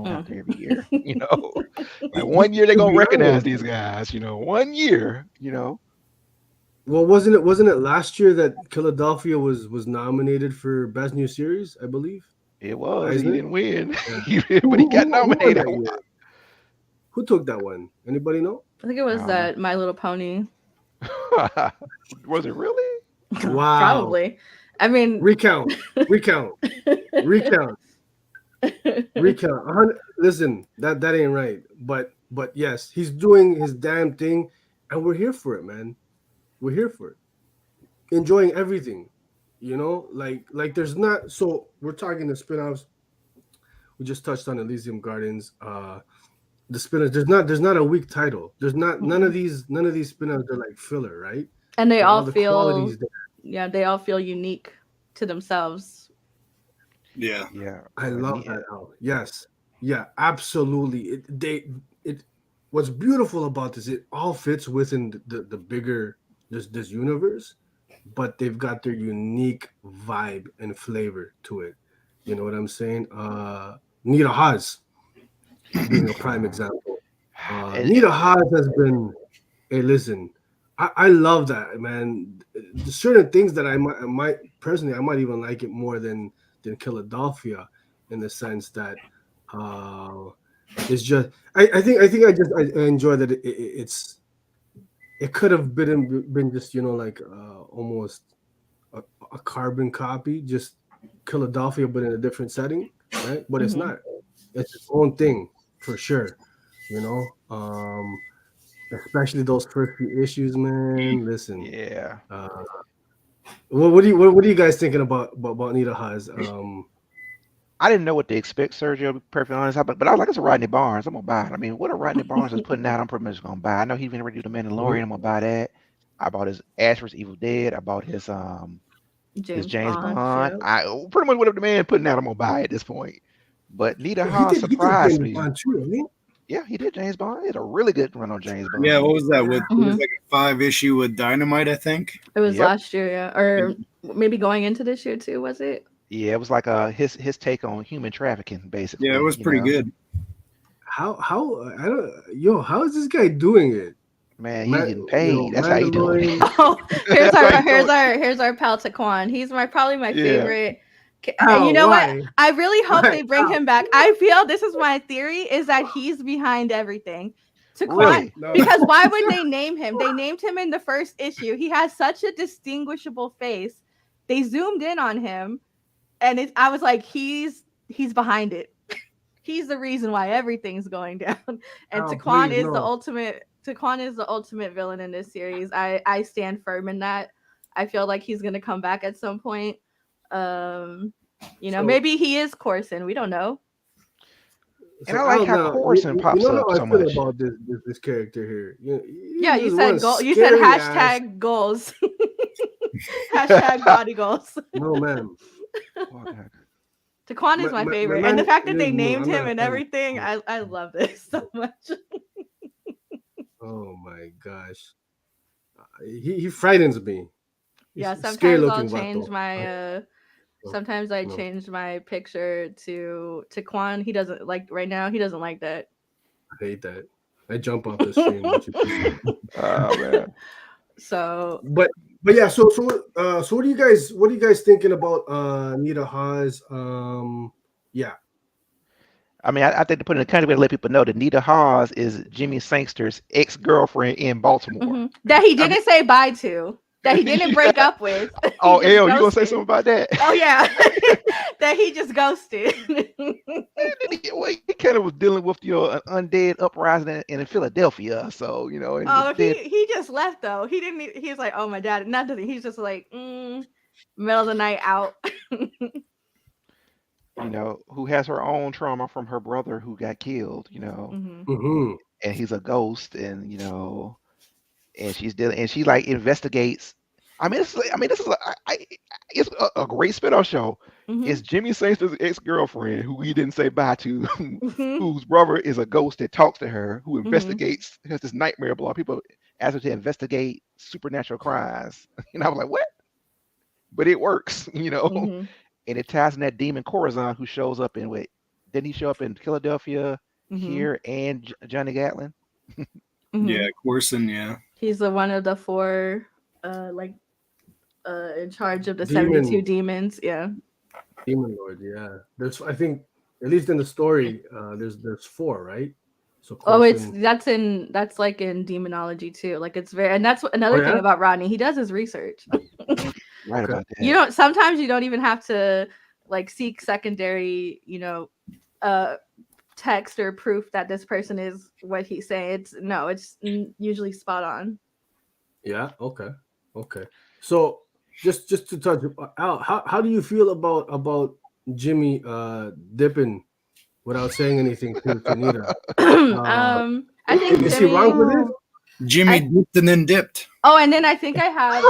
Out there every year, like 1 year they're gonna recognize these guys. 1 year. Well, wasn't it last year that Killadelphia was nominated for Best New Series? I believe it was. Eisner? He didn't win, but he got nominated. Who took that one? Anybody know? I think it was that My Little Pony. Was it really? Wow. Probably. I mean, recount. Listen, that ain't right. But yes, he's doing his damn thing, and we're here for it, man. We're here for it. Enjoying everything, like there's not. So we're talking the spinoffs. We just touched on Elysium Gardens. The spinoffs. There's not a weak title. There's not none of these spinoffs are like filler, right? And they all feel they all feel unique to themselves. Yeah. I love that. Yes. Yeah, absolutely. What's beautiful about this, it all fits within the bigger this universe, but they've got their unique vibe and flavor to it. You know what I'm saying? Nita Hawes being a prime example. Nita Hawes has been, hey, listen, I love that, man. There's certain things that I might personally, I might even like it more than Killadelphia, in the sense that it's just I think I enjoy that it could have been just like almost a carbon copy, just Killadelphia but in a different setting, right? But it's not. It's its own thing for sure, especially those first few issues, man. Listen, what are you guys thinking about Nita Hawes? I didn't know what to expect, Sergio, to be perfectly honest. But I was like, it's a Rodney Barnes. I'm gonna buy it. I mean, what a Rodney Barnes is putting out, I'm pretty much gonna buy. I know he's been ready to do the Mandalorian. I'm gonna buy that. I bought his Ash vs. Evil Dead. I bought his James Bond. Yep. I pretty much whatever the man putting out, I'm gonna buy at this point. But Nita Hawes surprised me. Yeah, he did James Bond. He had a really good run on James Bond. Yeah, what was that? It was like a 5-issue with Dynamite, I think. It was last year, yeah, or maybe going into this year too. Was it? Yeah, it was like his take on human trafficking, basically. Yeah, it was pretty good. How is this guy doing it? Man, he's getting paid. That's how he doing it. Oh, here's our pal Taquan. He's probably my favorite. You know what? I really hope they bring him back. I feel this is my theory, is that he's behind everything. Really? Because why would they name him? They named him in the first issue. He has such a distinguishable face. They zoomed in on him, and I was like, he's behind it. He's the reason why everything's going down. And Taquan is the ultimate. Taquan is the ultimate villain in this series. I stand firm in that. I feel like he's gonna come back at some point. Maybe he is Corson. We don't know. And I like how Corson pops up so much. I feel about this character here. You said goal. You said hashtag goals. Hashtag body goals. No, ma'am. Taquan is my favorite, and the fact that they named him and everything, I love this so much. Oh my gosh, he frightens me. Yeah, sometimes I'll change my. Sometimes I change my picture to Taquan. He doesn't like right now. He doesn't like that. I hate that. I jump off the stream. Oh man. So, but yeah. So what are you guys thinking about Nita Hawes? Yeah. I mean, I think to put in a kind of way to let people know that Nita Hawes is Jimmy Sangster's ex-girlfriend in Baltimore. Mm-hmm. That he didn't say bye to. That he didn't break up with. Oh, Elle, you gonna say something about that? Oh yeah, that he just ghosted. He kind of was dealing with an undead uprising in Philadelphia, so he just left though. He didn't. He was like, oh my dad, nothing. He's just like, middle of the night out. Who has her own trauma from her brother who got killed. Mm-hmm. And he's a ghost, and and she's dealing, and she like investigates this is it's a great spinoff show. It's Jimmy Sangster's ex-girlfriend who he didn't say bye to, whose brother is a ghost that talks to her, who investigates, has this nightmare blog. People ask her to investigate supernatural crimes. And I was like, what? But it works, and it ties in that demon Corazon who shows up in didn't he show up in Killadelphia here and Johnny Gatlin? Yeah, Corson, yeah. He's the one of the 4 in charge of the 72 demons. Yeah. Demon Lord, yeah. There's, I think, at least in the story, there's 4, right? So Corson... that's like in demonology too. Like it's very, and that's another thing about Rodney. He does his research. Right about that. Sometimes you don't even have to like seek secondary, text or proof that this person is what he's saying. It's usually spot on. Yeah. Okay. So just to touch out, how do you feel about Jimmy dipping without saying anything to Nita? I think is he wrong for this? Jimmy dipped and then dipped. Oh, and then I think I have.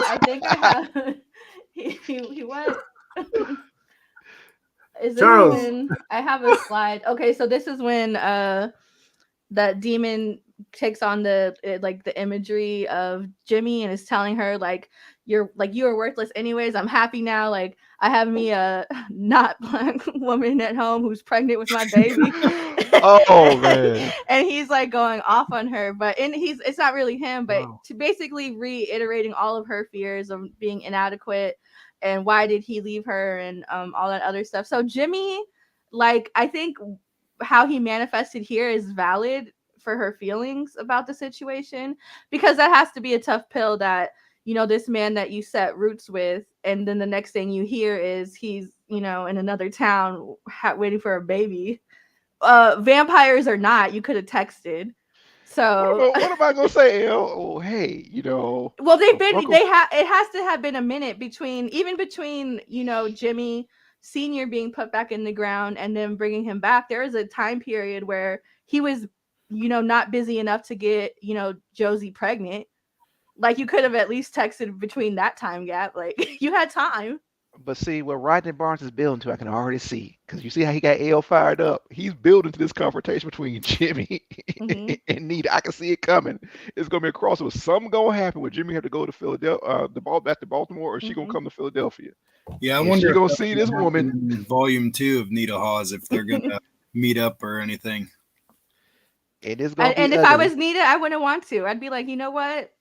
He went. Is this Charles. when I have a slide? Okay, so this is when that demon takes on the imagery of Jimmy and is telling her you are worthless anyways. I'm happy now. Like I have me a not black woman at home who's pregnant with my baby. Oh man. And he's like going off on her, but it's not really him, but to basically reiterating all of her fears of being inadequate and why did he leave her and all that other stuff. So Jimmy, I think how he manifested here is valid for her feelings about the situation, because that has to be a tough pill that, this man that you set roots with, and then the next thing you hear is he's, in another town waiting for a baby. Vampires or not, you could have texted. So what am I gonna say? Oh, hey, Well, it has to have been a minute between Jimmy Senior being put back in the ground and then bringing him back. There is a time period where he was, not busy enough to get, Josie pregnant. Like you could have at least texted between that time gap. Like you had time. But see, what Rodney Barnes is building to, I can already see. Because you see how he got Elle fired up. He's building to this confrontation between Jimmy and Nita. I can see it coming. It's going to be a crossover. Something going to happen where Jimmy have to go to Philadelphia, back to Baltimore, or she going to come to Philadelphia. Yeah, I wonder if going to see this woman in volume 2 of Nita Hawes, if they're going to meet up or anything. It is going to be and if ugly. I was Nita, I wouldn't want to. I'd be like, you know what?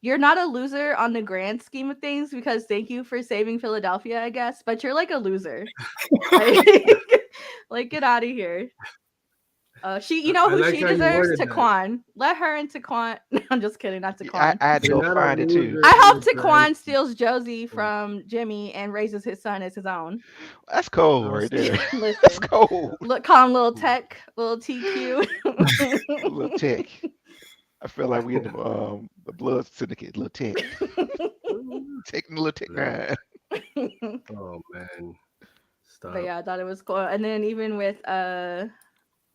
You're not a loser on the grand scheme of things, because thank you for saving Philadelphia, I guess. But you're like a loser. Get out of here. She deserves? Taquan. Let her and Taquan. I'm just kidding, not Taquan. I had to go find it too. I hope Taquan steals Josie from Jimmy and raises his son as his own. That's cold right there. Listen, that's cold. Look, call him little Tech, little TQ. Little Tech. I feel like we in the Blood Syndicate, little Tech. Taking the little Tech ride. Oh man. Stop. But yeah, I thought it was cool. And then even with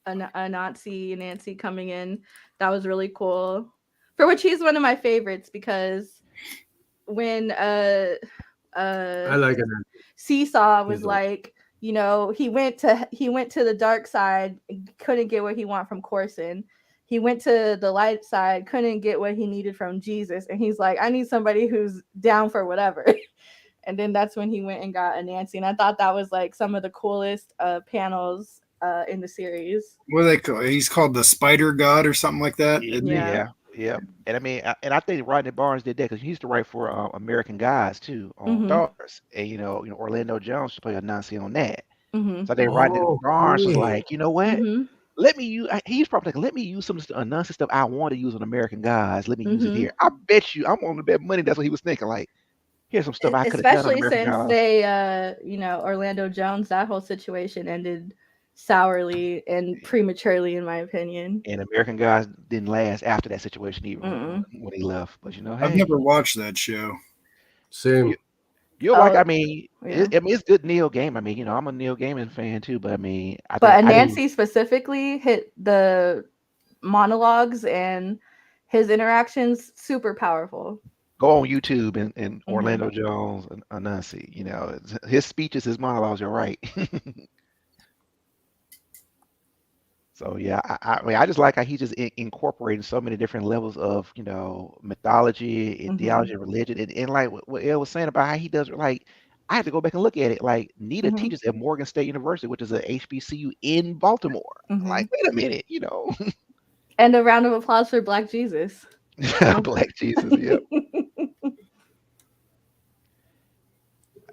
Nancy coming in, that was really cool. For which he's one of my favorites, because when I like it. Seesaw was he went to the dark side, couldn't get what he wanted from Corson. He went to the light side, couldn't get what he needed from Jesus. And he's like, I need somebody who's down for whatever. And then that's when he went and got a Nancy. And I thought that was some of the coolest panels in the series. What do they call? He's called the Spider God or something like that. Yeah. And I think Rodney Barnes did that because he used to write for American Guys too on Stars. And Orlando Jones to play a Nancy on that. So I think Rodney Barnes was like, you know what? Let me use. He's probably like, let me use some nonsense stuff I want to use on American Guys. Let me use it here. I bet you, I'm willing to bet money. That's what he was thinking. Like, here's some stuff I could have done. Especially since they, Orlando Jones, that whole situation ended sourly and prematurely, in my opinion. And American Guys didn't last after that situation even when he left. But I've never watched that show. Same. It's good Neil Gaiman. I'm a Neil Gaiman fan too, but Nancy specifically hit the monologues and his interactions super powerful. Go on YouTube and Orlando Jones enunciate. You know, his speeches, his monologues. You're right. So yeah, I mean, I just like how he just incorporated so many different levels of, you know, mythology, theology, religion, and like what Elle was saying about how he does. Like, I had to go back and look at it. Like, Nita teaches at Morgan State University, which is a HBCU in Baltimore. Like, wait a minute, you know. And a round of applause for Black Jesus. Black Jesus, yep.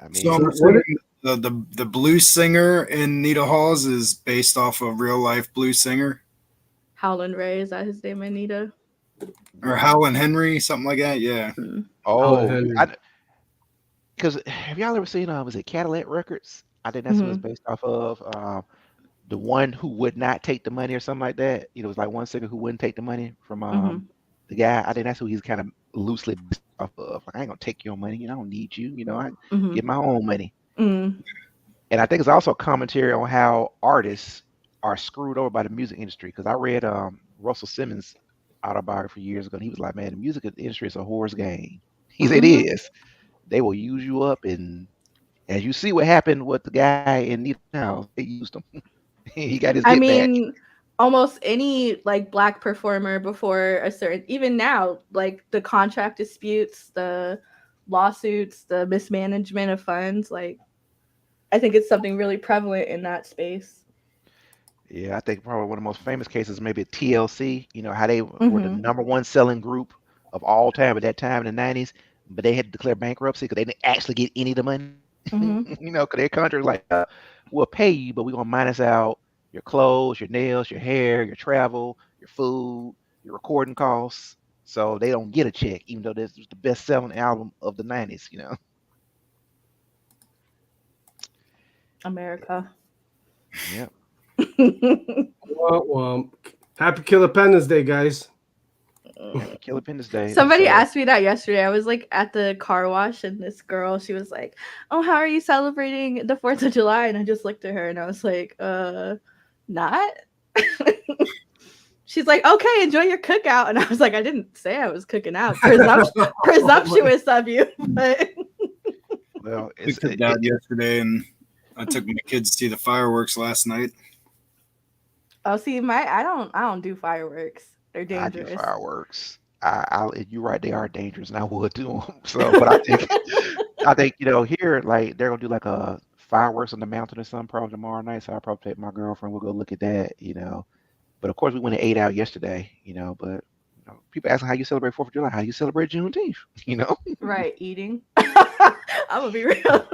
I mean, so I'm assuming the blues singer in Nita Hawes is based off a real life blues singer. Howlin' Ray, is that his name, Anita? Or Howlin' Henry, something like that. Yeah. Oh, because have y'all ever seen was it Cadillac Records? I think that's what it's based off of. The one who would not take the money or something like that. You know, it was like one singer who wouldn't take the money from the guy. I think that's who he's kind of loosely based off of. Like, I ain't gonna take your money. You know, I don't need you. You know, I get my own money. And I think it's also a commentary on how artists are screwed over by the music industry. Because I read Russell Simmons' autobiography years ago, and he was like, "Man, the music industry is a whore's game." He said, "It is. They will use you up, and as you see what happened with the guy in Nita House, they used him. He got his get back." Almost any like Black performer before a certain, even now, like the contract disputes, the lawsuits, the mismanagement of funds, like I think it's something really prevalent in that space. Yeah, I think probably one of the most famous cases maybe TLC. You know how they were the #1 selling group of all time at that time in the 90s, but they had to declare bankruptcy because they didn't actually get any of the money. You know, because their contract like, we'll pay you, but we're gonna minus out your clothes, your nails, your hair, your travel, your food, your recording costs. So they don't get a check, even though this was the best-selling album of the 90s. You know, America. Yep. Well, happy KILLApendence Day, guys. Happy KILLApendence Day. Somebody asked me that yesterday. I was like at the car wash, and this girl, she was like, "Oh, how are you celebrating the 4th of July?" And I just looked at her and I was like, not. She's like, "Okay, enjoy your cookout." And I was like, I didn't say I was cooking out. Presumptuous of you. But well, we took that yesterday, and I took my kids to see the fireworks last night. Oh, see, I don't do fireworks. They're dangerous. I do fireworks. You're right, they are dangerous, and I would do them. So, but I think you know here, like they're gonna do like a fireworks on the mountain or something probably tomorrow night. So I'll probably take my girlfriend. We'll go look at that, you know. But of course, we went and ate out yesterday, you know. But you know, people asking how you celebrate 4th of July, how you celebrate Juneteenth, you know? Right, eating. I'm gonna be real.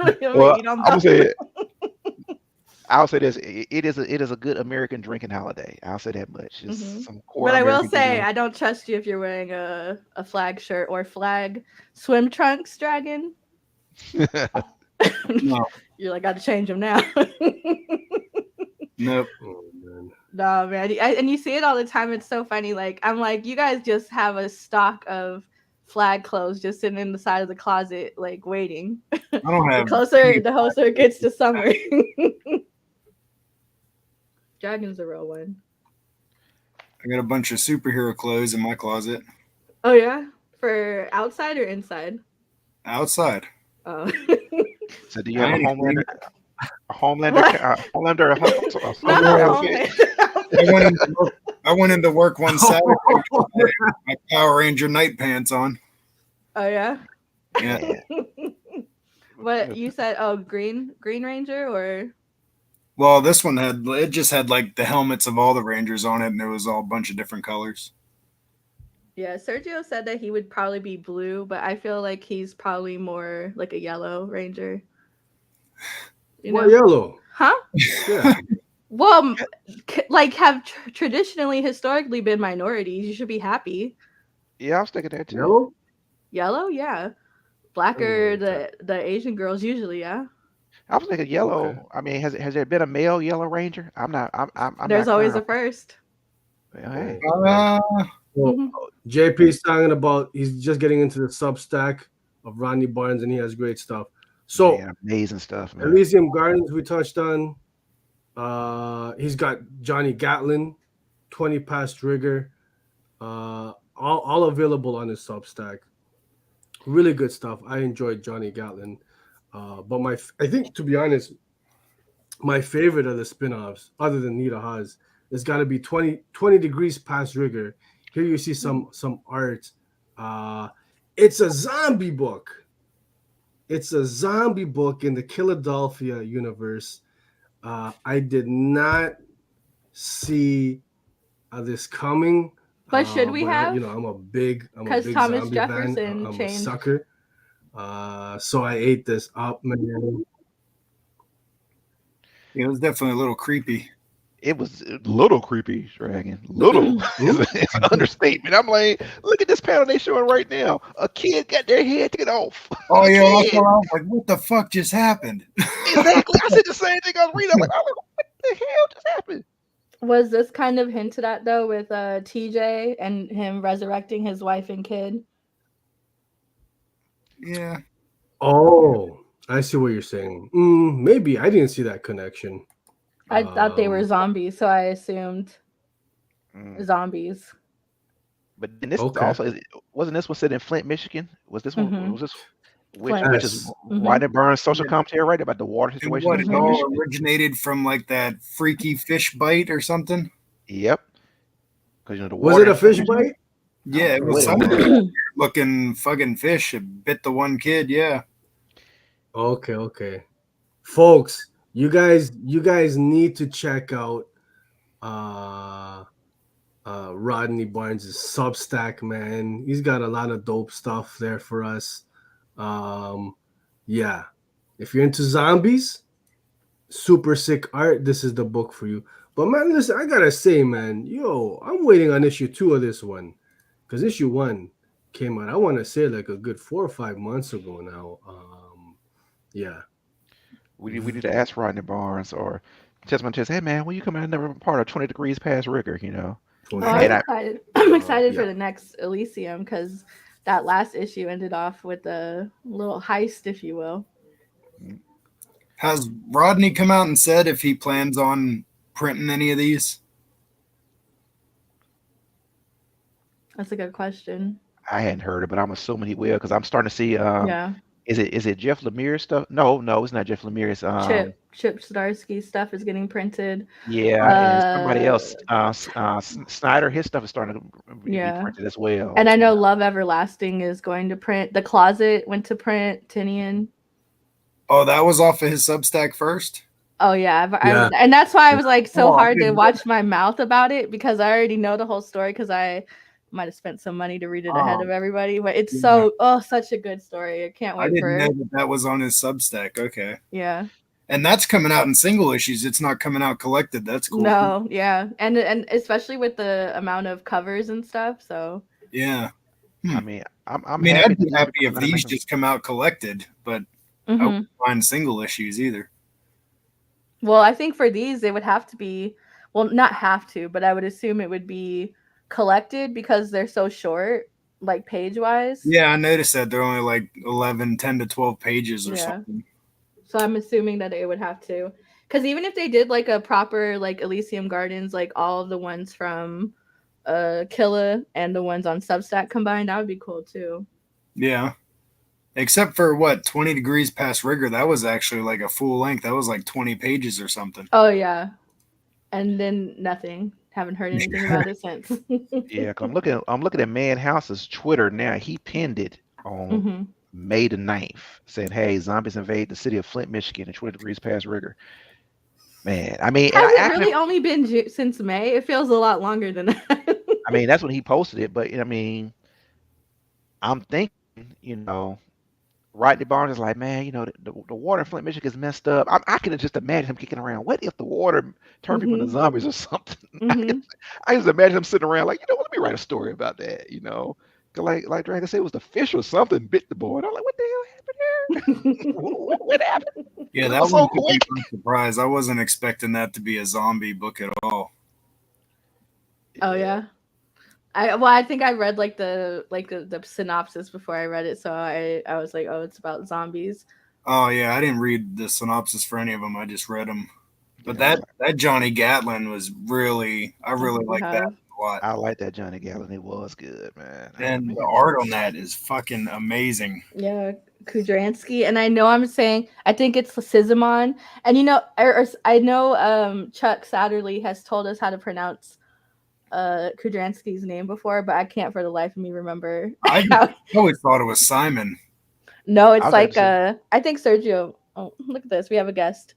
I'll say this: it is a good American drinking holiday. I'll say that much. Some core but I will American say, drinking. I don't trust you if you're wearing a flag shirt or flag swim trunks, Dragon. No. You're like, got to change them now. Nope. Oh, man. No, man. And you see it all the time. It's so funny. Like, I'm like, you guys just have a stock of flag clothes just sitting in the side of the closet, like waiting. I don't have the closer it gets to summer. Dragon's the real one. I got a bunch of superhero clothes in my closet. Oh yeah, for outside or inside? Outside. Oh. So do you have a Homelander? Homelander outfit? I went into work one Saturday with my Power Ranger night pants on. Oh yeah. Yeah. What you said? Oh, Green Ranger or? Well, this one just had like the helmets of all the Rangers on it, and it was all a bunch of different colors. Yeah, Sergio said that he would probably be blue, but I feel like he's probably more like a yellow Ranger. Why yellow? Huh? Yeah. Well, like have traditionally, historically been minorities. You should be happy. Yeah, I was thinking that too. Yellow? Yellow, yeah. Blacker, the Asian girls usually, yeah. I was thinking yellow. Okay. I mean, has there been a male Yellow Ranger? I'm There's always a first. Hey. JP's talking about he's just getting into the Substack of Rodney Barnes, and he has great stuff. So amazing stuff, man. Elysium Gardens we touched on. He's got Johnny Gatlin, 20 Past Rigor, all available on his Substack. Really good stuff. I enjoyed Johnny Gatlin. But I think, to be honest, my favorite of the spin-offs, other than Nita Hawes, has got to be 20 Degrees Past Rigor. Here you see some art. It's a zombie book. It's a zombie book in the Killadelphia universe. I did not see this coming. But should we have? I'm a big Thomas zombie Jefferson fan. I'm changed. a sucker. So I ate this up, man. It was definitely a little creepy. It was a little creepy, Dragon. Little. It's an understatement. I'm like, look at this panel they showing right now. A kid got their head taken off. Oh yeah, I was like, what the fuck just happened? Exactly. I said the same thing. I was reading. I'm like, what the hell just happened? Was this kind of hinted at though with TJ and him resurrecting his wife and kid? Yeah. Oh, I see what you're saying. Maybe I didn't see that connection. I thought they were zombies, so I assumed zombies. But then this also wasn't this one set in Flint, Michigan? Was this one? Was this which is Rodney Barnes' social commentary, right, about the water situation? What, it all originated from like that freaky fish bite or something? Yep. Because the water. Was it a fish bite? Yeah, it was some looking fucking fish. It bit the one kid. Yeah. Okay, folks. You guys need to check out Rodney Barnes' Substack, man. He's got a lot of dope stuff there for us. Yeah. If you're into zombies, super sick art, this is the book for you. But man, listen, I gotta say, man, I'm waiting on issue 2 of this one. Because issue 1 came out, I want to say like a good 4 or 5 months ago now. Yeah. We need to ask Rodney Barnes or Chessman Chess, hey man, when you come out another part of 20 Degrees Past Rigor, I'm excited. I'm excited for the next Elysium because that last issue ended off with a little heist, if you will. Has Rodney come out and said if he plans on printing any of these? That's a good question. I hadn't heard it, but I'm assuming he will because I'm starting to see. Is it Jeff Lemire stuff? No, it's not Jeff Lemire. It's Chip Zdarsky stuff is getting printed. Yeah, and somebody else, Snyder, his stuff is starting to be printed as well. And I know Love Everlasting is going to print. The Closet went to print. Tinian. Oh, that was off of his Substack first? Oh yeah. And that's why I was like hard to watch my mouth about it because I already know the whole story because I might have spent some money to read it ahead of everybody, but it's such a good story. I can't wait. I didn't know that was on his Substack. Okay. Yeah. And that's coming out in single issues. It's not coming out collected. That's cool. No, yeah. And especially with the amount of covers and stuff. So yeah. I mean, I'd be happy if these just come out collected, but I wouldn't find single issues either. Well, I think for these they would have to be not have to, but I would assume it would be collected because they're so short, like page wise. Yeah, I noticed that they're only like 10 to 12 pages or something. So I'm assuming that it would have to, because even if they did like a proper like Elysium Gardens, like all of the ones from Killa and the ones on Substack combined, that would be cool too. Yeah. Except for 20 Degrees Past Rigor, that was actually like a full length. That was like 20 pages or something. Oh yeah. And then nothing. Haven't heard anything about it since. Yeah, I'm looking at Man House's Twitter now. He pinned it on May the 9th, saying, "Hey, zombies invade the city of Flint, Michigan, and 20 Degrees Past Rigor." Man, I mean, has it really only been since May? It feels a lot longer than that. I mean, that's when he posted it, but I mean, I'm thinking, Rodney Barnes is like, man, the water in Flint, Michigan is messed up. I can just imagine him kicking around. What if the water turned people into zombies or something? I just imagine him sitting around like, let me write a story about that, Like Dragon said, it was the fish or something bit the boy. And I'm like, what the hell happened here? what happened? Yeah, that was so quick. A surprise. I wasn't expecting that to be a zombie book at all. Oh yeah. I think I read like the synopsis before I read it, so I was like, oh, it's about zombies. Oh yeah, I didn't read the synopsis for any of them. I just read them. But that Johnny Gatlin was I really liked that a a lot. I like that Johnny Gatlin. It was good, man. And the art on that is fucking amazing. Yeah, Kudransky. And I know I'm saying, I think it's Sizimon. And I know Chuck Satterley has told us how to pronounce Kudransky's name before, but I can't for the life of me remember. I always thought it was Simon. No, it's like I think Sergio. Oh, look at this. We have a guest.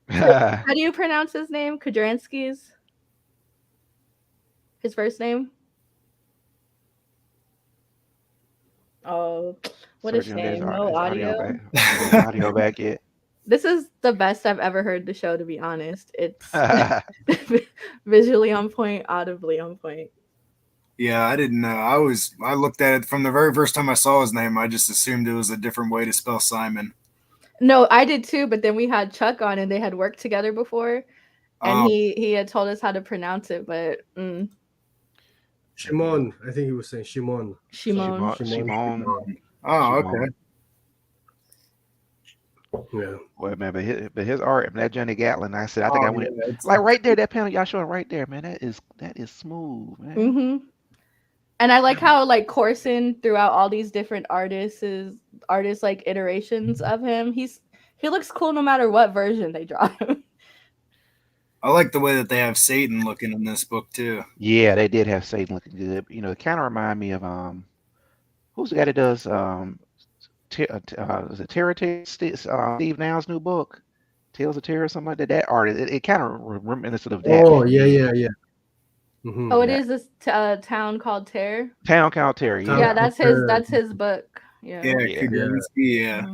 How do you pronounce his name? Kudransky's? His first name? Oh, what a shame. No audio. Audio back yet. This is the best I've ever heard the show, to be honest. It's visually on point, audibly on point. Yeah, I didn't know. I looked at it from the very first time I saw his name. I just assumed it was a different way to spell Simon. No, I did too, but then we had Chuck on and they had worked together before. And he had told us how to pronounce it, but Shimon. I think he was saying Shimon. Shimon. Oh, okay. Yeah. Well, man, but his art, that Johnny Gatlin, I said, I think I went like right there, that panel y'all showing right there, man. That is smooth, man. Mm-hmm. And I like how like Corson throughout all these different artists like iterations of him. He looks cool no matter what version they draw him. I like the way that they have Satan looking in this book too. Yeah, they did have Satan looking good. It kind of remind me of who's the guy that does is it Terror Steve Now's new book, Tales of Terror or something like that. That art, it kind of reminiscent of that. Oh yeah. Mm-hmm. Oh, it is this town called Terror. Town called Terror. Yeah, that's his book. Yeah. Yeah.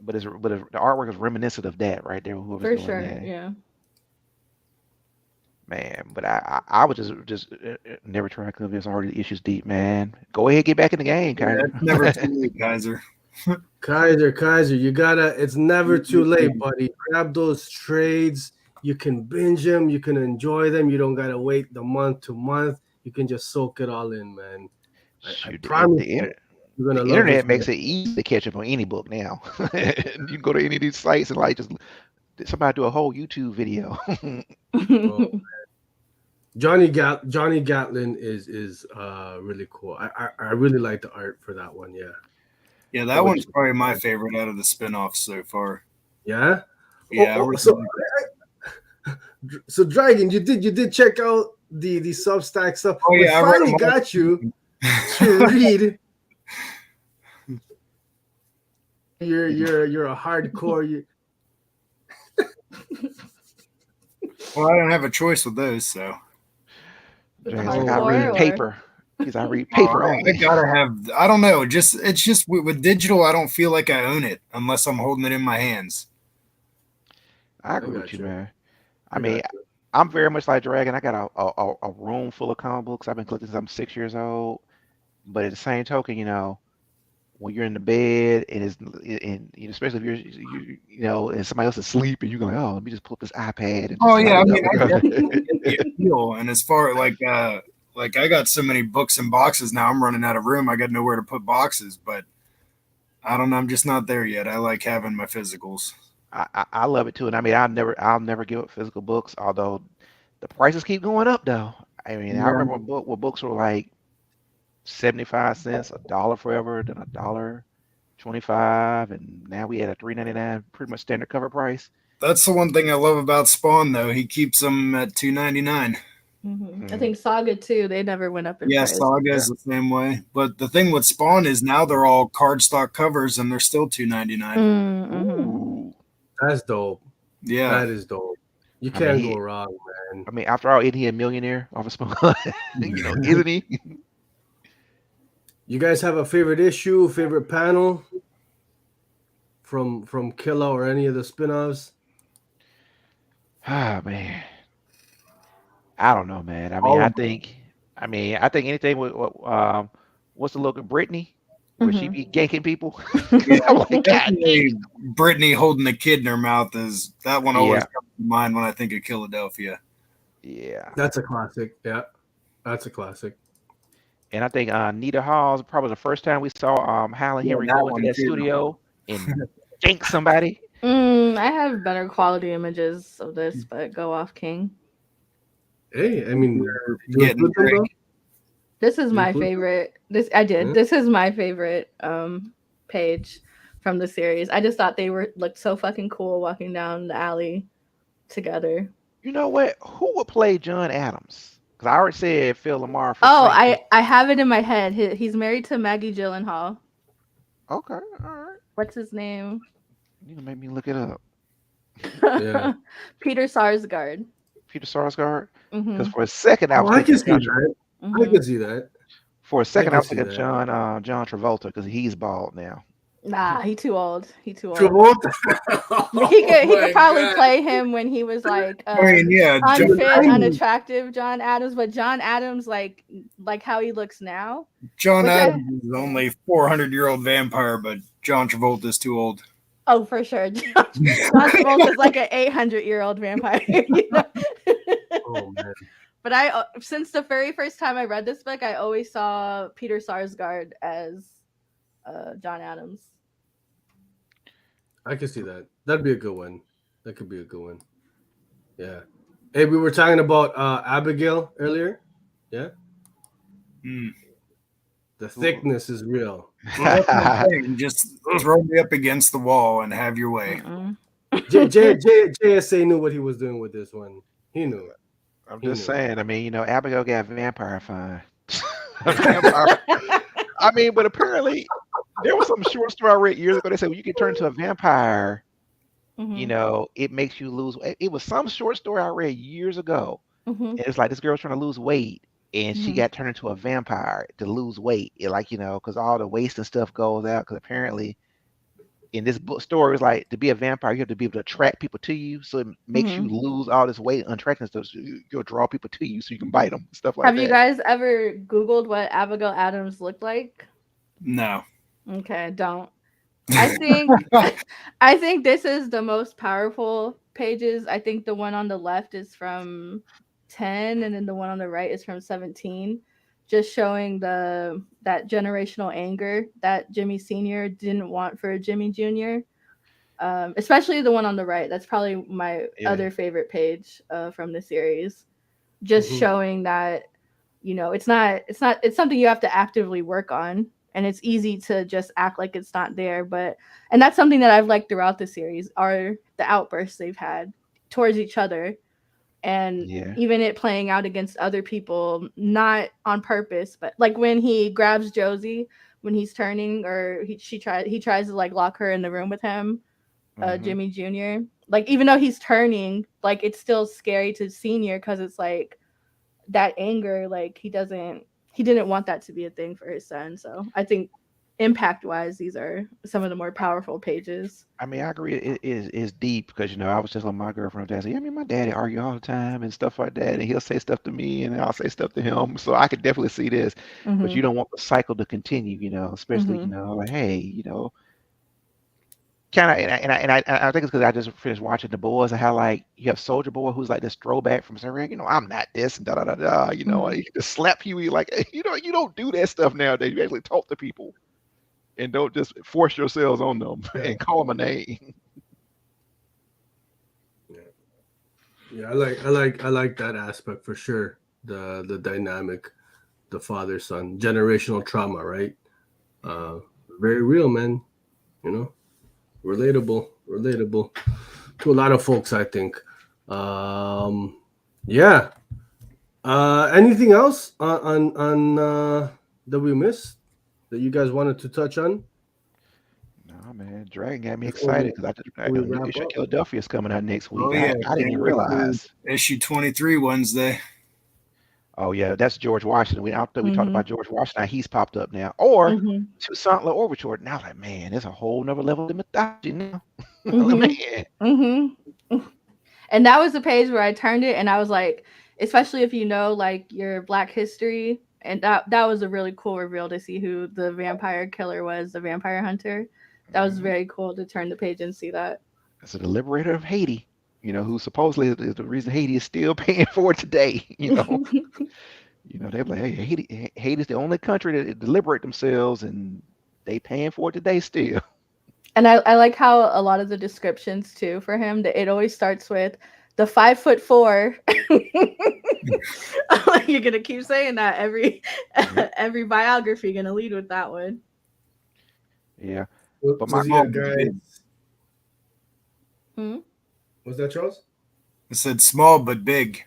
But the artwork is reminiscent of that right there. For sure. That. Yeah. Man, but I would just never try to convince already issues deep, man. Go ahead, get back in the game, Kaiser. Yeah, it's never too late, Kaiser. Kaiser, you gotta. It's never too late, buddy. Grab those trades. You can binge them. You can enjoy them. You don't gotta wait the month to month. You can just soak it all in, man. I promise you. The internet makes it easy to catch up on any book now. You can go to any of these sites and like just somebody do a whole YouTube video. Oh, Johnny Gatlin is really cool. I really like the art for that one. Yeah, that one's probably my favorite out of the spinoffs so far. Yeah. So Dragon, you did check out the Substack stuff. Oh yeah, I finally got you to read. You're a hardcore. Well, I don't have a choice with those, so. I read paper. Because I read paper only. I gotta have. I don't know. It's just with digital. I don't feel like I own it unless I'm holding it in my hands. I agree with you, man. I mean, I'm very much like Dragon. I got a room full of comic books. I've been collecting since I'm 6 years old. But at the same token, when you're in the bed and especially if you're and somebody else is asleep and you're going, oh, let me just pull up this iPad. And I feel. And as far like I got so many books and boxes now, I'm running out of room. I got nowhere to put boxes, but I don't know. I'm just not there yet. I like having my physicals. I love it too, and I mean, I'll never give up physical books. Although the prices keep going up, though. I mean, I remember when books were like 75 cents, $1 forever, then $1.25, and now we at a $3.99, pretty much standard cover price. That's the one thing I love about Spawn, though. He keeps them at $2.99. Mm-hmm. I think Saga too. They never went up in price. Yeah, Saga is the same way. But the thing with Spawn is now they're all cardstock covers, and they're still $2.99. Mm-hmm. That's dope. Yeah, that is dope. You can't go wrong, man. I mean, after all, isn't he a millionaire off of Spawn? Isn't he? You guys have a favorite issue, favorite panel from Killa or any of the spinoffs? Ah, man. I don't know, man. I mean, I think anything with what's the look of Brittany, where she be ganking people. Definitely Brittany holding the kid in her mouth is that one always comes to mind when I think of Killadelphia. Yeah, that's a classic. Yeah, that's a classic. And I think Nita Hawes, probably the first time we saw Hal Henry go into that studio and gank somebody. I have better quality images of this, but go off, King. Hey, I mean, This is my favorite. This is my favorite page from the series. I just thought they looked so fucking cool walking down the alley together. You know what? Who would play John Adams? Because I already said Phil Lamar. I have it in my head. He's married to Maggie Gyllenhaal. Okay, all right. What's his name? You gonna make me look it up. Yeah. Peter Sarsgaard. Peter Sarsgaard. Because for a second, I can see that. I can see that. For a second, I was thinking John Travolta because he's bald now. Nah, he too old. Travolta. He could probably play him when he was like unfit, unattractive John Adams, but John Adams like how he looks now. John Adams is only 400-year-old vampire, but John Travolta is too old. Oh, for sure. John Travolta is like an 800-year-old vampire. You know? Oh man. But since the very first time I read this book, I always saw Peter Sarsgaard as John Adams. I can see that. That'd be a good one. That could be a good one. Yeah. Hey, we were talking about Abigail earlier. Yeah. The thickness is real. Just throw me up against the wall and have your way. JSA knew what he was doing with this one. He knew it. I'm just saying. I mean, Abigail got vampire fine. I mean, but apparently there was some short story I read years ago. They said when you can turn into a vampire, it makes you lose. It was some short story I read years ago. And it's like this girl's trying to lose weight, and she got turned into a vampire to lose weight. Because all the waste and stuff goes out. Because apparently, in this book story, it's like to be a vampire, you have to be able to attract people to you. So it makes you lose all this weight and unattractiveness. So you'll draw people to you so you can bite them. Stuff like that. Have you guys ever Googled what Abigail Adams looked like? No. Okay, don't. I think this is the most powerful pages. I think the one on the left is from 10, and then the one on the right is from 17. Just showing that generational anger that Jimmy Sr. didn't want for Jimmy Jr. Especially the one on the right. That's probably my other favorite page from the series. Just showing that, it's something you have to actively work on, and it's easy to just act like it's not there. And that's something that I've liked throughout the series are the outbursts they've had towards each other. And even it playing out against other people, not on purpose, but like when he grabs Josie when he's turning, or he tries to like lock her in the room with him, Jimmy Jr. Like even though he's turning, like it's still scary to Senior because it's like that anger, like he didn't want that to be a thing for his son. So I think impact wise, these are some of the more powerful pages. I mean, I agree. It is deep because I was just on my girlfriend dad say, my daddy argue all the time and stuff like that, and he'll say stuff to me and I'll say stuff to him. So I could definitely see this, but you don't want the cycle to continue. Especially like hey, kind of, and I think it's because I just finished watching The Boys and how like you have Soldier Boy who's like this throwback from saying, I'm not this and da da da da. And he just slap you like you don't do that stuff nowadays. You actually talk to people. And don't just force yourselves on them and call them a name. Yeah, I like that aspect for sure. The dynamic, the father son, generational trauma, right? Very real, man. Relatable to a lot of folks, I think. Anything else on that we missed that you guys wanted to touch on? No, man. Dragon got me excited because I knew Killadelphia is coming out next week. I didn't even realize. Issue 23 Wednesday. Oh, yeah. That's George Washington. We talked about George Washington. He's popped up now. Or Toussaint L'Ouverture. Now, like, man, there's a whole nother level of mythology now. And that was the page where I turned it and I was like, especially if like your Black history. And that was a really cool reveal to see who the vampire killer was, the vampire hunter. That was very cool to turn the page and see that. It's the liberator of Haiti, who supposedly is the reason Haiti is still paying for it today. They're like, hey, Haiti's the only country that liberate themselves, and they paying for it today still. And I like how a lot of the descriptions too for him, that it always starts with the 5'4". You're gonna keep saying that every biography. You're gonna lead with that one. Yeah, but Was he a guy? Was that Charles? I said small but big.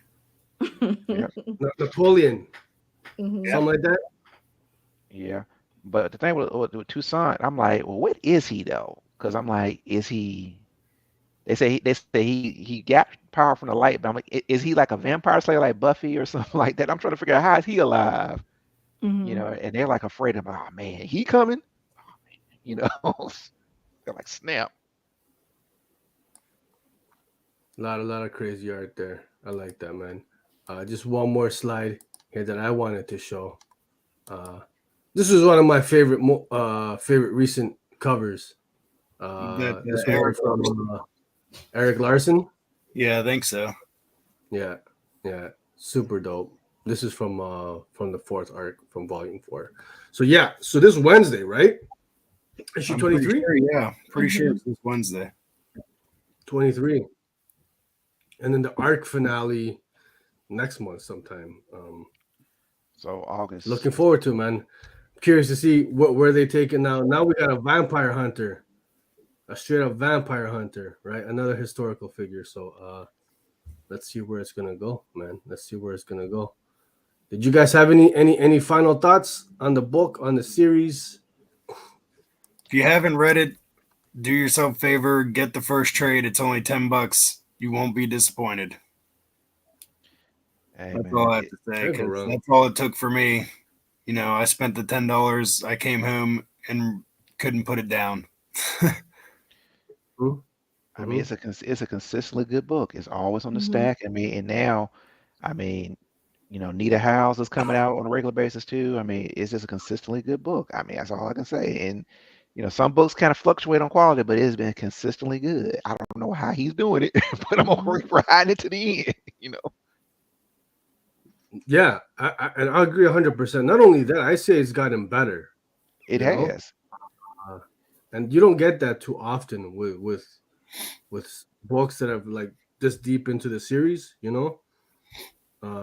yeah, Napoleon. Mm-hmm. Something like that. yeah. But the thing with Toussaint, I'm like, well, what is he though? Because I'm like, is he? They say he got power from the light, but I'm like, is he like a vampire slayer like Buffy or something like that? I'm trying to figure out how is he alive, Mm-hmm. and they're like afraid of, oh man, he coming, they're like snap. A lot of crazy art there. I like that, man. Just one more slide here that I wanted to show. This was one of my favorite recent covers. This one from Eric Larson. Yeah, I think so. Yeah, super dope. This is from the fourth arc from Volume 4. So this Wednesday, right? Issue 23. Pretty sure it's this Wednesday. 23, and then the arc finale next month sometime. So August. Looking forward to it, man. Curious to see where they take it now. Now we got a vampire hunter, a straight up vampire hunter, right? Another historical figure. So let's see where it's gonna go, man. Let's see where it's gonna go. Did you guys have any final thoughts on the book, on the series? If you haven't read it, do yourself a favor, get the first trade. It's only $10. You won't be disappointed. Hey, that's man, all I have to say, because that's all it took for me. I spent the $10. I came home and couldn't put it down. I mean, it's a consistently good book. It's always on the stack. I mean, and now, I mean, Nita Hawes is coming out on a regular basis too. I mean, it's just a consistently good book. I mean, that's all I can say. And some books kind of fluctuate on quality, but it's been consistently good. I don't know how he's doing it, but I'm gonna ride it to the end. Yeah, and I agree 100%. Not only that, I say it's gotten better. It has, and you don't get that too often with books that have like this deep into the series.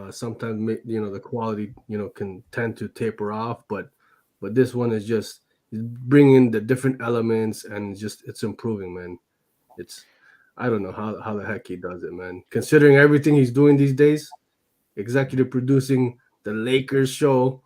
Sometimes the quality can tend to taper off, but this one is just bringing the different elements and it's improving, man. I don't know how the heck he does it, man. Considering everything he's doing these days. Executive producing the Lakers show,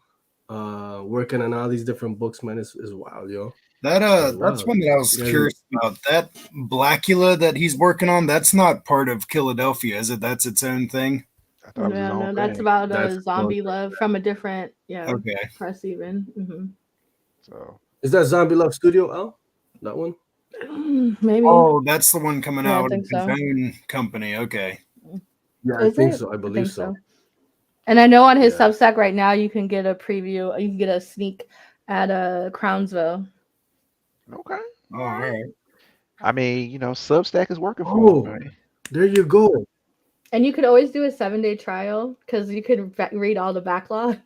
working on all these different books, man, is wild, yo. That's one that I was curious about. That Blackula that he's working on, that's not part of Killadelphia, is it? That's its own thing. I thought it was his own thing. That's about zombie love from a different press even. Mm-hmm. So is that Zombie Love Studio, Elle? That one? Maybe. Oh, that's the one coming out of his so. own company. Okay. Yeah, I think so. I believe so. And I know on his Substack right now, you can get a preview. You can get a sneak at Crownsville. Okay. All right. I mean, Substack is working for him. Right? There you go. And you could always do a 7-day trial because you could read all the backlog.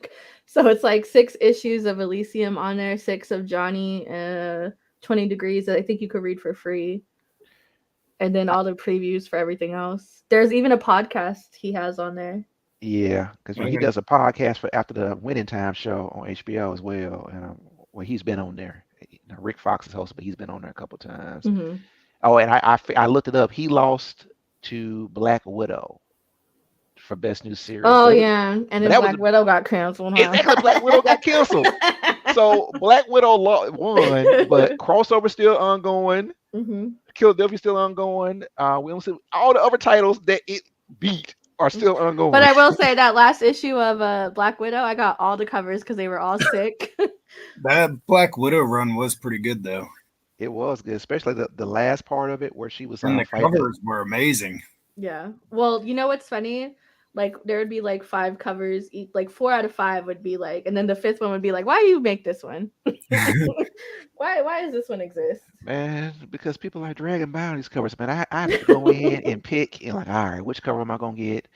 So it's like 6 issues of Elysium on there, 6 of Johnny, 20 Degrees that I think you could read for free. And then all the previews for everything else. There's even a podcast he has on there. Yeah, because he does a podcast for after the Winning Time show on HBO as well, and he's been on there. Rick Fox is host, but he's been on there a couple times. Mm-hmm. Oh, and I looked it up. He lost to Black Widow for Best New Series. Oh yeah, and then Black Widow got canceled. Huh? Exactly, Black Widow got canceled. So Black Widow won, but crossover still ongoing. Mm-hmm. Killadelphia still ongoing. We don't see all the other titles that it beat are still ongoing. But I will say that last issue of Black Widow, I got all the covers because they were all sick. That Black Widow run was pretty good, though. It was good, especially the last part of it where she was. And the covers were amazing. Yeah. Well, you know what's funny? Like there would be like 5 covers, like 4 out of 5 would be like, and then the 5th one would be like, why do you make this one? Why does this one exist? Man, because people are dragging by on these covers, man. I have to go in and pick and like, all right, which cover am I gonna get?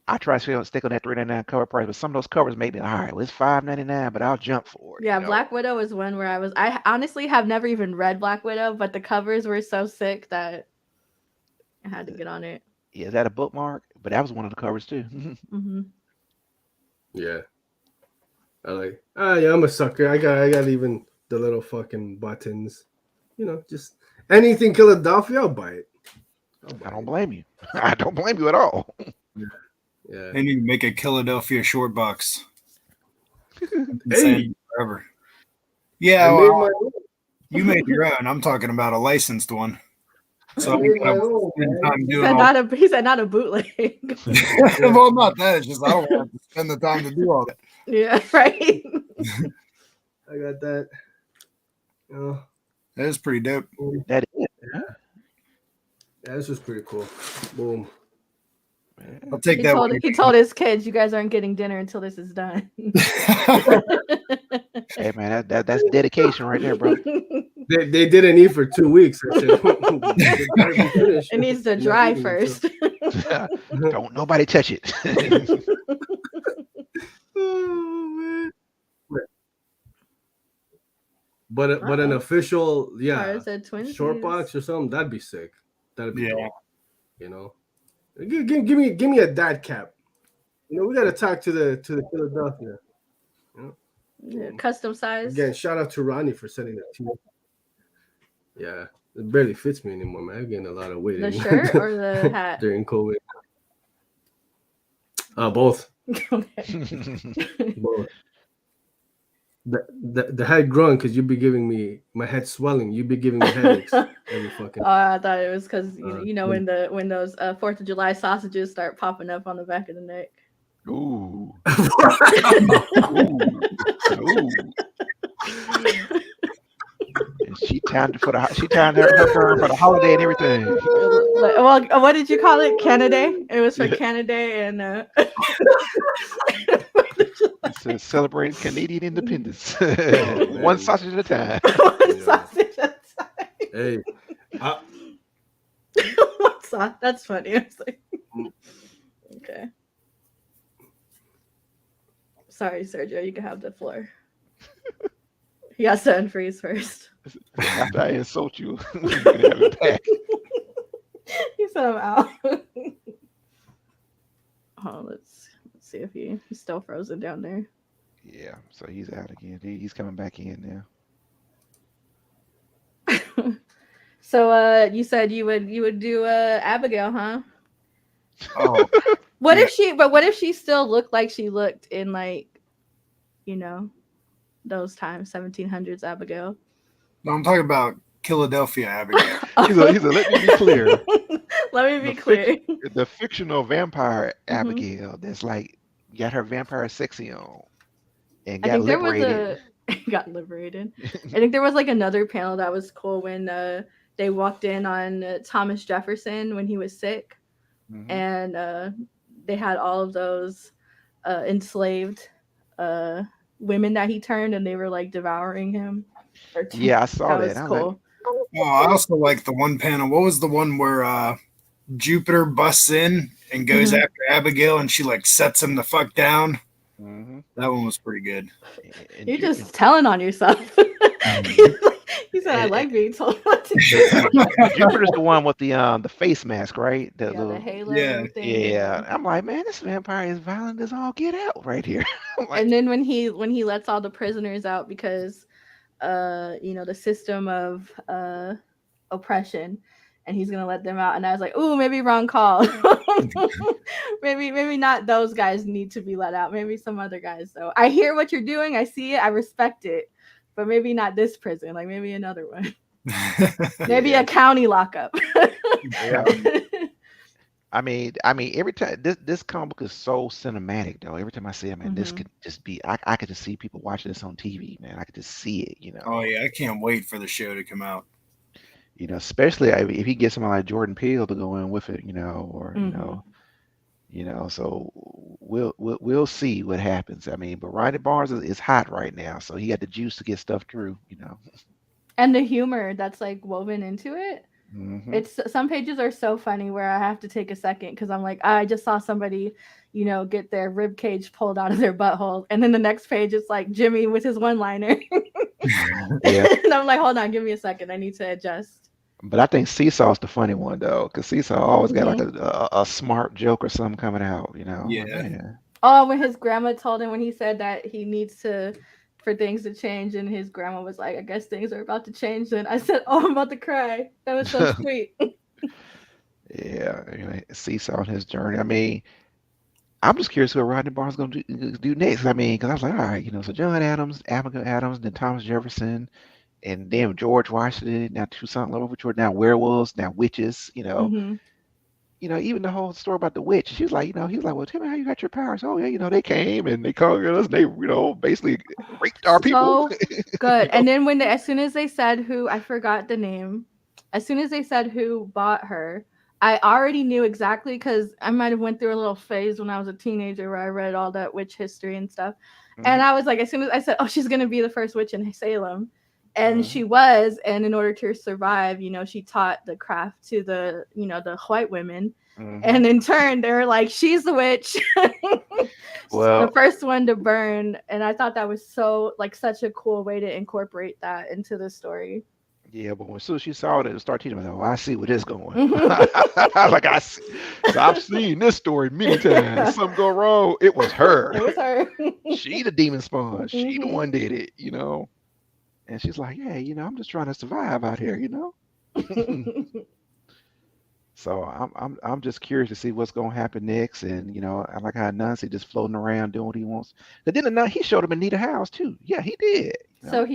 I try to stick on that $3.99 cover price, but some of those covers made me all right. Well, it's $5.99, but I'll jump for it. Yeah, Black Widow is one where I honestly have never even read Black Widow, but the covers were so sick that I had to get on it. Yeah, is that a bookmark? But that was one of the covers too. Mm-hmm. Yeah. I'm a sucker. I got even the little fucking buttons. Just anything Killadelphia, I'll buy it. I don't blame you. I don't blame you at all. Yeah. They need to make a Killadelphia short box. Hey. Forever. Yeah, you made your own. I'm talking about a licensed one. So he said not a bootleg. Well, not that. It's just I don't want to spend the time to do all that. Yeah, right. I got that. Oh, that is pretty dope. That is. Yeah, this was pretty cool. Boom. I'll take that. He told his kids, "You guys aren't getting dinner until this is done." Hey man, that's dedication right there, bro. They didn't eat for 2 weeks. I said, it needs to dry first. Don't nobody touch it. Oh, man. But an official short box or something, that'd be sick. That'd be cool. Give me a dad cap. We gotta talk to the Killadelphia. Yeah, custom size. Again, shout out to Rodney for sending that to me. Yeah, it barely fits me anymore, man. I'm getting a lot of weight. The shirt or the hat? During COVID. Both. Both. The head growing because you'd be giving me my head swelling. You'd be giving me headaches every fucking. I thought it was because when those 4th of July sausages start popping up on the back of the neck. Ooh. Ooh. And she timed her for the holiday and everything. Well, what did you call it? Canada. It was for Canada and. It's celebrating Canadian independence. One sausage at a time. One sausage at a time. Hey. That's funny. I was like, okay. Sorry, Sergio. You can have the floor. You got to unfreeze first. After I insult you, you can have it back. He said I'm out. Let's see if he's still frozen down there. Yeah, so he's out again. He's coming back in now. So you said you would do Abigail, huh? Oh. What if she still looked like she looked in those times, 1700s Abigail? No, I'm talking about Killadelphia Abigail. He's a let me be clear. Let me be clear. The fictional vampire Abigail that's got her vampire sexy on and got liberated. Got liberated. I think there was another panel that was cool when they walked in on Thomas Jefferson when he was sick, and they had all of those enslaved women that he turned, and they were devouring him. Yeah, I saw that. Was cool. I also like the one panel. What was the one where Jupiter busts in and goes after Abigail, and she sets him the fuck down? That one was pretty good. You're just telling on yourself. He said, "I like being told what to do." Jupiter's the one with the face mask, right? The halo. Thing. Yeah. I'm like, man, this vampire is violent as all get out right here. And then when he lets all the prisoners out because the system of oppression, and he's gonna let them out, and I was like, ooh, maybe wrong call. maybe not those guys need to be let out, maybe some other guys. So I hear what you're doing, I see it, I respect it, but maybe not this prison, maybe another one. Maybe a county lockup. Yeah. I mean, every time this comic book is so cinematic, though. Every time I see it, man, this could just be. I could just see people watching this on TV, man. I could just see it, Oh yeah, I can't wait for the show to come out. Especially if he gets someone like Jordan Peele to go in with it, or So we'll see what happens. I mean, but Rodney Barnes is hot right now, so he got the juice to get stuff through, And the humor that's woven into it. It's some pages are so funny where I have to take a second because I'm like, I just saw somebody, get their rib cage pulled out of their butthole, and then the next page it's Jimmy with his one-liner. Yeah. And I'm like, hold on, give me a second, I need to adjust. But I think Seesaw's the funny one though, because Seesaw always got a smart joke or something coming out, Yeah. Oh, when his grandma told him, when he said that he needs for things to change, and his grandma was like, I guess things are about to change. Then I said, oh, I'm about to cry. That was so sweet. Yeah, Seesaw on his journey. I mean, I'm just curious what Rodney Barnes is going to do next. I mean, because I was like, all right, so John Adams, Abigail Adams, then Thomas Jefferson, and then George Washington, now Toussaint Louverture, now werewolves, now witches, Mm-hmm. Even the whole story about the witch. She was like, he was like, well, tell me how you got your powers. Oh yeah, they came and they conquered us. And they, basically raped our people. So good. And then as soon as they said who, I forgot the name. As soon as they said who bought her, I already knew exactly, because I might have went through a little phase when I was a teenager where I read all that witch history and stuff. Mm-hmm. And I was like, as soon as I said, oh, she's going to be the first witch in Salem. And she was, and in order to survive, she taught the craft to the white women. Mm-hmm. And in turn, they're like, she's the witch. Well, the first one to burn. And I thought that was such a cool way to incorporate that into the story. Yeah, but as soon as she saw it and started teaching, I was like, I see where this is going. I was like, I see. So I've seen this story many times. Something go wrong. It was her. It was her. She the demon spawn. She the one did it, And she's like, yeah, I'm just trying to survive out here, So I'm just curious to see what's gonna happen next, and I like how Nancy just floating around doing what he wants. But then he showed up in Nita Hawes too. Yeah, he did. So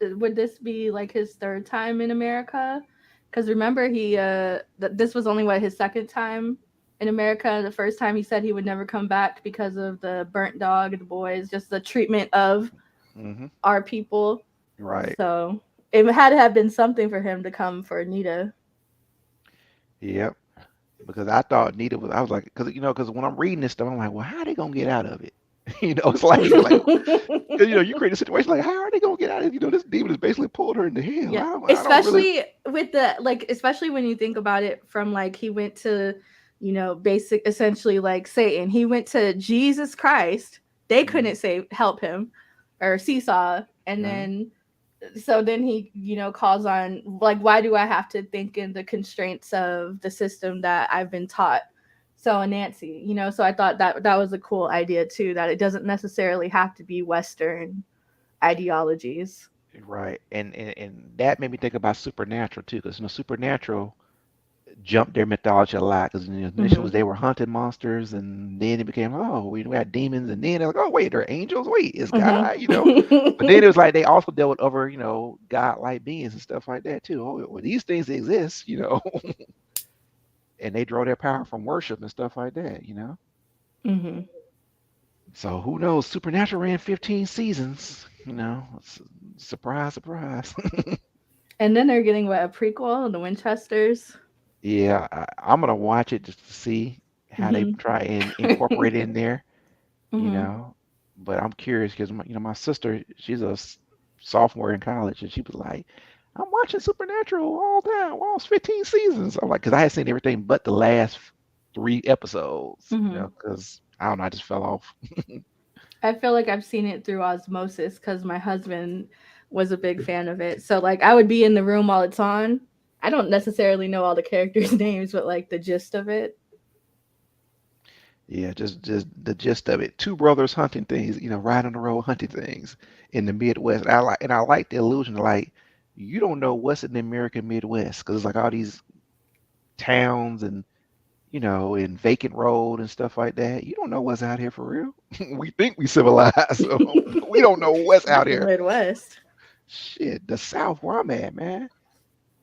would this be like his third time in America? Because remember, this was only his second time in America. The first time he said he would never come back because of the burnt dog, the boys, just the treatment of our people. Right. So it had to have been something for him to come for Nita. Yep. Because I thought Nita was, I was like, because when I'm reading this stuff, I'm like, well, how are they going to get out of it? It's like you create a situation like, how are they going to get out of it? This demon has basically pulled her into hell. Yeah. Especially with especially when you think about it from he went to, essentially Satan. He went to Jesus Christ. They couldn't help him, or Seesaw. And then he, calls on, why do I have to think in the constraints of the system that I've been taught? So Nancy, so I thought that was a cool idea too, that it doesn't necessarily have to be Western ideologies. Right. And that made me think about Supernatural too, because Supernatural jumped their mythology a lot, because initially they were hunted monsters, and then it became, we had demons, and then they're like, oh wait, they're angels, wait, it's God, but then it was like they also dealt with other God-like beings and stuff like that too. Oh, well, these things exist, and they draw their power from worship and stuff like that, So who knows? Supernatural ran 15 seasons, surprise. And then they're getting a prequel, the Winchesters. Yeah, I'm gonna watch it just to see how they try and incorporate it in there, But I'm curious because my sister, she's a sophomore in college, and she was like, "I'm watching Supernatural all the time. Well, it's 15 seasons." I'm like, because I had seen everything but the last 3 episodes, because I don't know, I just fell off. I feel like I've seen it through osmosis because my husband was a big fan of it. So I would be in the room while it's on. I don't necessarily know all the characters' names, but the gist of it. Yeah, just the gist of it. 2 brothers hunting things, riding on the road hunting things in the Midwest. And I like the illusion of you don't know what's in the American Midwest, because it's all these towns and in vacant road and stuff like that. You don't know what's out here for real. We think we civilized, so we don't know what's out here. Midwest. Shit, the South where I'm at, man.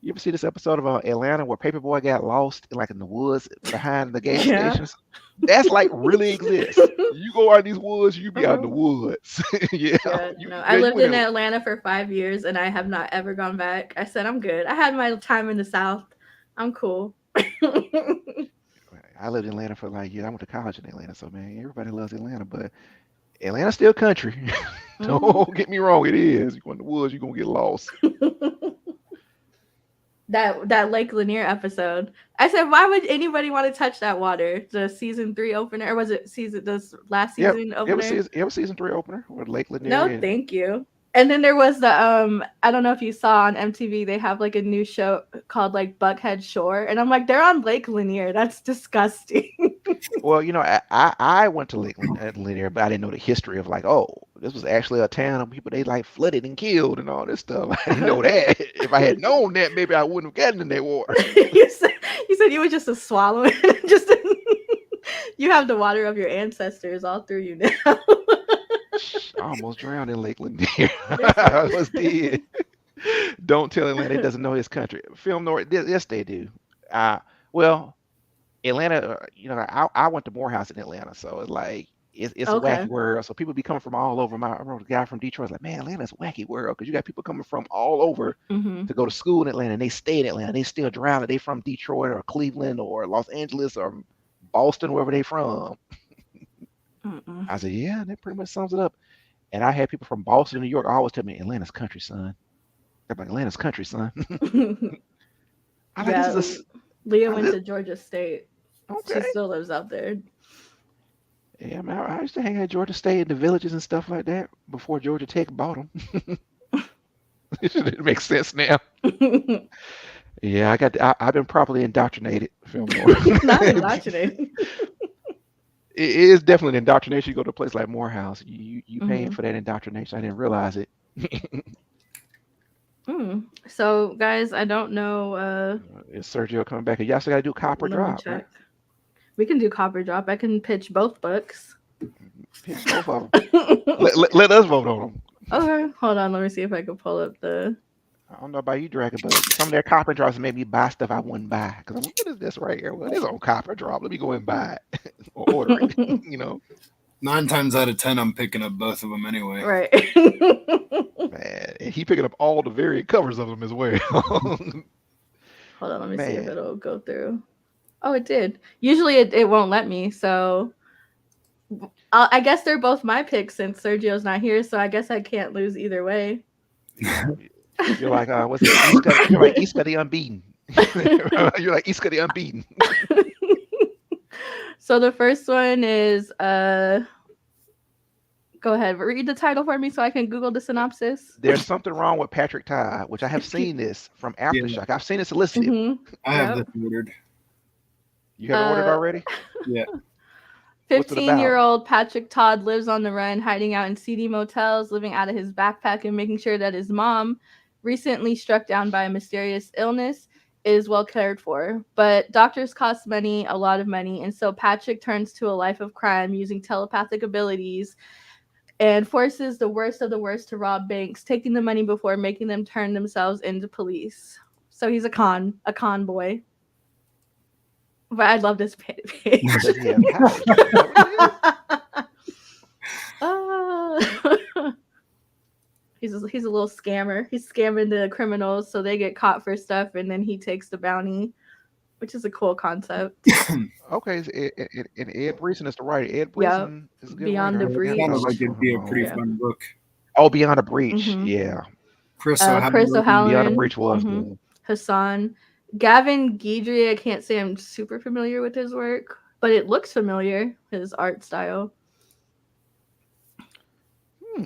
You ever see this episode of Atlanta where Paperboy got lost in the woods behind the gas stations? That's really exists. You go out in these woods, you be out in the woods. I lived in Atlanta for 5 years, and I have not ever gone back. I said I'm good. I had my time in the South. I'm cool. I lived in Atlanta for I went to college in Atlanta, so man, everybody loves Atlanta, but Atlanta's still country. Don't get me wrong, it is. You go in the woods, you're gonna get lost. That Lake Lanier episode. I said, why would anybody want to touch that water? The season 3 opener, or was it this last season opener? It was season 3 opener with Lake Lanier. No, thank you. And then there was the I don't know if you saw on MTV, they have a new show called Buckhead Shore, and I'm like, they're on Lake Lanier. That's disgusting. Well, I went to Lakeland, Atlanta, but I didn't know the history of like, oh, this was actually a town of people they like flooded and killed and all this stuff. I didn't know that. If I had known that, maybe I wouldn't have gotten in that war. you said you were just a swallow. Just you have the water of your ancestors all through you now. I almost drowned in Lakeland. I was dead. Don't tell Atlanta he doesn't know his country. Film North, yes, they do. Well, Atlanta, I went to Morehouse in Atlanta, so it's like it's a wacky world. So people be coming from all over. I remember the guy from Detroit was like, man, Atlanta's a wacky world because you got people coming from all over to go to school in Atlanta, and they stay in Atlanta. They still drown. They from Detroit or Cleveland or Los Angeles or Boston, wherever they from. I said, yeah, that pretty much sums it up. And I had people from Boston, New York, always tell me Atlanta's country, son. They're like, Atlanta's country, son. Leah went to Georgia State. Okay. She still lives out there. Yeah, man, I used to hang at Georgia State in the villages and stuff like that before Georgia Tech bought them. It makes sense now. Yeah, I've been properly indoctrinated. Not indoctrinated. It is definitely an indoctrination. You go to a place like Morehouse, you paying for that indoctrination. I didn't realize it. So, guys, I don't know. Is Sergio coming back? Y'all still got to do Copper Drop, right? We can do Copper Drop. I can pitch both books. Pitch both of them. let us vote on them. Okay, hold on. Let me see if I can pull up the. I don't know about you, Dragon, but some of their Copper Drops made me buy stuff I wouldn't buy. Because I'm like, what is this right here? Well, it's on Copper Drop. Let me go and buy it or order it, 9 times out of 10, I'm picking up both of them anyway. Right. Man, and he picking up all the variant covers of them as well. Hold on, let me see if it'll go through. Oh, it did. Usually it won't let me, so I guess they're both my picks since Sergio's not here, so I guess I can't lose either way. You're like, what's it? You're like Iska the Unbeaten. You're like Iska the Unbeaten. So the first one is go ahead, read the title for me so I can Google the synopsis. There's something wrong with Patrick Todd, which I have seen this from Aftershock. I've seen it solicited. I have this ordered. You have ordered already? Yeah. 15-year-old Patrick Todd lives on the run, hiding out in seedy motels, living out of his backpack, and making sure that his mom, recently struck down by a mysterious illness, is well cared for. But doctors cost money, a lot of money, and so Patrick turns to a life of crime using telepathic abilities and forces the worst of the worst to rob banks, taking the money before making them turn themselves into police. So he's a con boy. But I love this page. He's a little scammer. He's scamming the criminals so they get caught for stuff, and then he takes the bounty, which is a cool concept. Okay, and Ed Breeson is the writer. Ed Breeson is good. Beyond the Breach. Sounds like it'd be a pretty fun book. Oh, Beyond the Breach, yeah. Chris O'Halloran. Beyond the Breach was good. Hassan. Gavin Guidry, I can't say I'm super familiar with his work, but it looks familiar, his art style.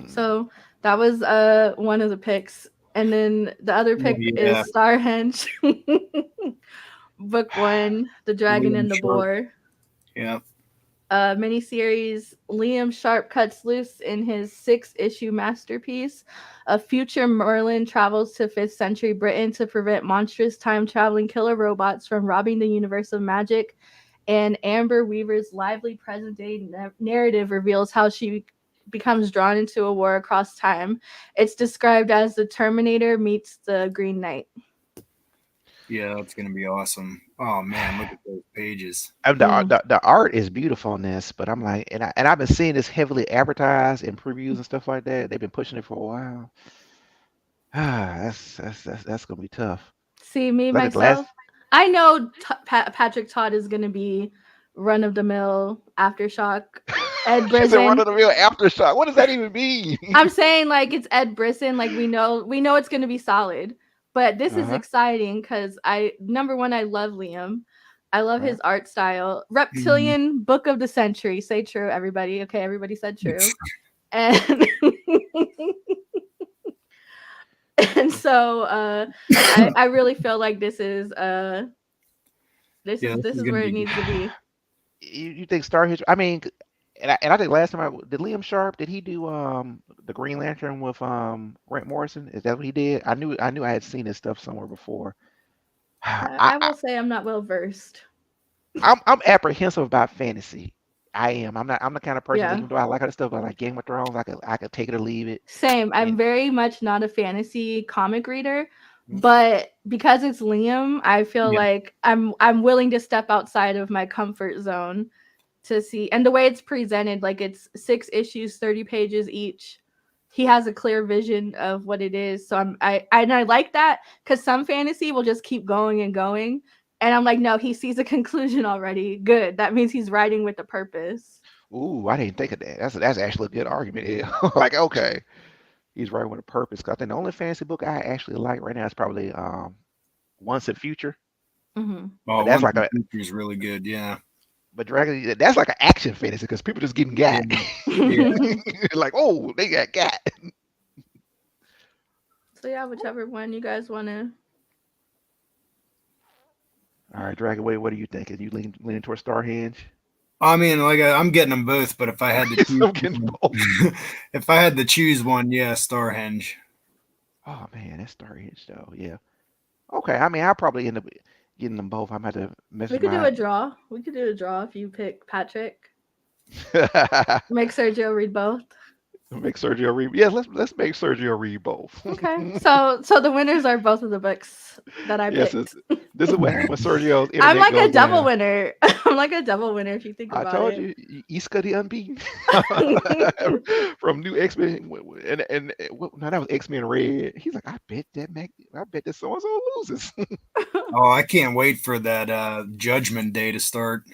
So that was one of the picks. And then the other pick is Starhenge. Book 1, The Dragon and the Boar. Yeah. Miniseries. Liam Sharp cuts loose in his 6-issue masterpiece. A future Merlin travels to 5th century Britain to prevent monstrous time-traveling killer robots from robbing the universe of magic. And Amber Weaver's lively present-day narrative reveals how she becomes drawn into a war across time. It's described as the Terminator meets the Green Knight. Yeah, that's gonna be awesome. Oh man, look at those pages. The art is beautiful in this, but I'm like, and I've been seeing this heavily advertised in previews and stuff like that. They've been pushing it for a while. That's gonna be tough. See, me myself, I know Patrick Todd is gonna be run of the mill Aftershock. Ed Brisson. Run of the mill Aftershock. What does that even mean? I'm saying like it's Ed Brisson. Like we know it's gonna be solid. But this is exciting because number one, I love Liam. I love his art style. Reptilian Book of the Century. Say true, everybody. Okay, everybody said true. And and so I really feel like this is where it needs to be. you think Star Hitch? I mean, and I think last time did Liam Sharp, did he do the Green Lantern with Grant Morrison? Is that what he did? I knew I had seen his stuff somewhere before. I will say I'm not well versed. I'm apprehensive about fantasy. I am. I'm the kind of person that, Yeah. even though I like other stuff, like Game of Thrones, I could take it or leave it. Same. I'm very much not a fantasy comic reader, but because it's Liam, I feel like I'm willing to step outside of my comfort zone to see. And the way it's presented, like it's 6 issues, 30 pages each. He has a clear vision of what it is. So I like that, because some fantasy will just keep going and going. And I'm like, no, he sees a conclusion already. Good. That means he's writing with a purpose. Ooh, I didn't think of that. That's actually a good argument here. Like, okay, he's writing with a purpose. Cause I think the only fantasy book I actually like right now is probably Once and Future. Mm-hmm. Oh, that's like Future is really good. Yeah. But Dragon, that's like an action fantasy because people just getting got. Yeah. Like, oh, they got. So yeah, whichever one you guys want to. All right, Dragon, what do you think? Are you leaning towards Starhenge? I mean, like I'm getting them both, but if I had to choose, if I had to choose one, yeah, Starhenge. Oh man, that's Starhenge though. Yeah. Okay, I mean, I'll probably end up getting them both. I'm gonna have to mess. We could do a draw. We could do a draw if you pick Patrick. Make Sergio read both. Make Sergio read. Yeah, let's make Sergio read both. Okay. So the winners are both of the books that I picked. This is what Sergio's. I'm like a double winner. I'm like a double winner if you think about it. I told you, Iska the Unbeaten from New X-Men, and no, that was X-Men Red. He's like, I bet that so and so loses. Oh, I can't wait for that Judgment Day to start.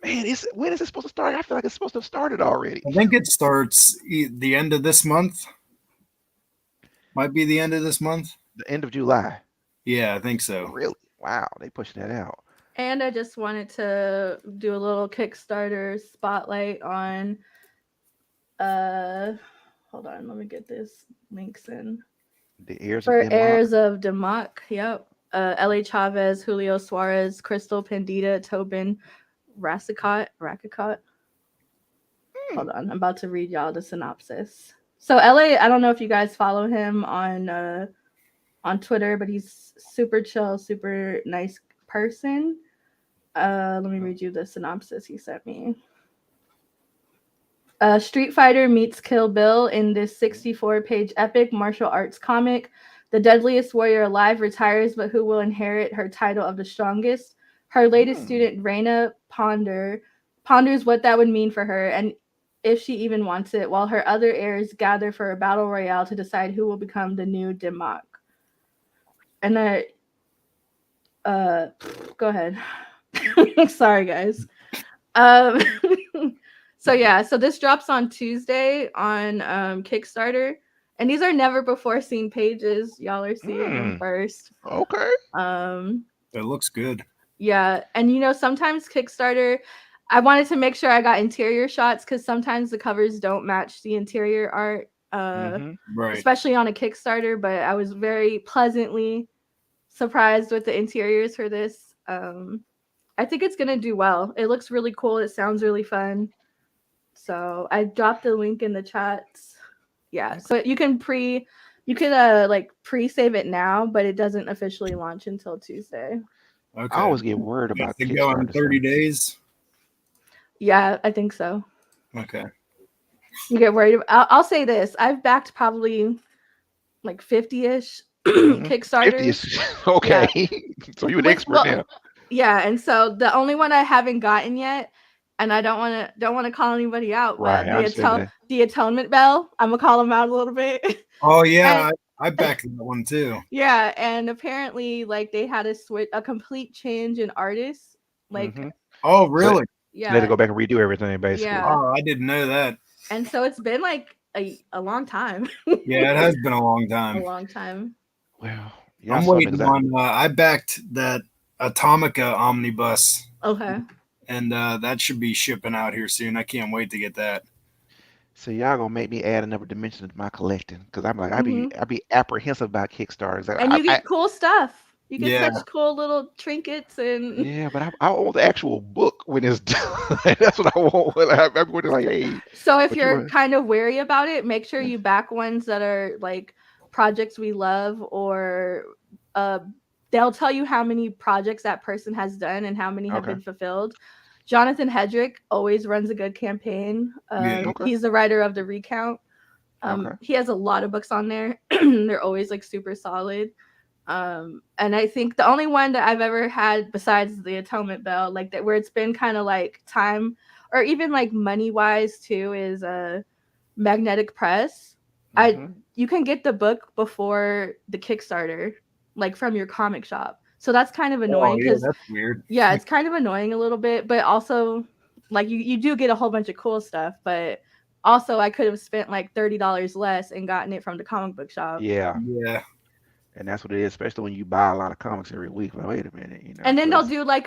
Man, when is it supposed to start? I feel like it's supposed to have started already. I think it starts the end of this month. Might be the end of this month. The end of July. Yeah, I think so. Really? Wow, they pushing that out. And I just wanted to do a little Kickstarter spotlight on hold on, let me get this links in. The Heirs for of Democ. Heirs of Democ. Yep. Elle Chavez, Julio Suarez, Crystal Pandita, Tobin Rackicot. Hold on, I'm about to read y'all the synopsis. So LA, I don't know if you guys follow him on Twitter, but he's super chill, super nice person. Let me read you the synopsis he sent me. Street Fighter meets Kill Bill in this 64-page epic martial arts comic. The deadliest warrior alive retires, but who will inherit her title of the strongest? Her latest student, Reina, ponders what that would mean for her and if she even wants it, while her other heirs gather for a battle royale to decide who will become the new Democ. And then, go ahead. Sorry, guys. So this drops on Tuesday on Kickstarter. And these are never before seen pages. Y'all are seeing them first. Okay. It looks good. Yeah, and sometimes Kickstarter, I wanted to make sure I got interior shots because sometimes the covers don't match the interior art, right. Especially on a Kickstarter. But I was very pleasantly surprised with the interiors for this. I think it's gonna do well. It looks really cool. It sounds really fun. So I dropped the link in the chats. Yeah, so you could pre-save it now, but it doesn't officially launch until Tuesday. Okay. I always get worried about Kickstarter. Go in 30 days. Yeah, I think so. Okay. You get worried. I'll say this: I've backed probably like 50-ish Kickstarters. 50-ish. Okay, yeah. So you're an expert now. Yeah, and so the only one I haven't gotten yet, and I don't want to call anybody out, but right, the Atonement Bell. I'm gonna call them out a little bit. Oh yeah, I backed that one too. Yeah, and apparently, like they had a complete change in artists. Like, oh really? Yeah, they had to go back and redo everything basically. Yeah. Oh, I didn't know that. And so it's been like a long time. Yeah, it has been a long time. A long time. Well, yeah, I'm waiting on. I backed that Atomica omnibus. Okay. And that should be shipping out here soon. I can't wait to get that. So y'all gonna make me add another dimension to my collecting because I'm like I'd be apprehensive about Kickstarters. And you get cool stuff. You can touch cool little trinkets and yeah, but I want the actual book when it's done. That's what I want. Everybody's like, hey. So if you're kind of wary about it, make sure you back ones that are like projects we love, or they'll tell you how many projects that person has done and how many have been fulfilled. Jonathan Hedrick always runs a good campaign. He's the writer of The Recount. He has a lot of books on there. They're always like super solid. And I think the only one that I've ever had besides the Atonement Bell, like that, where it's been kind of like time or even like money wise too, is Magnetic Press. You can get the book before the Kickstarter, like from your comic shop. So that's kind of annoying because that's weird. Yeah, it's kind of annoying a little bit, but also like you do get a whole bunch of cool stuff, but also I could have spent like $30 less and gotten it from the comic book shop. Yeah. And that's what it is, especially when you buy a lot of comics every week. Like, wait a minute, you know. And then they'll do like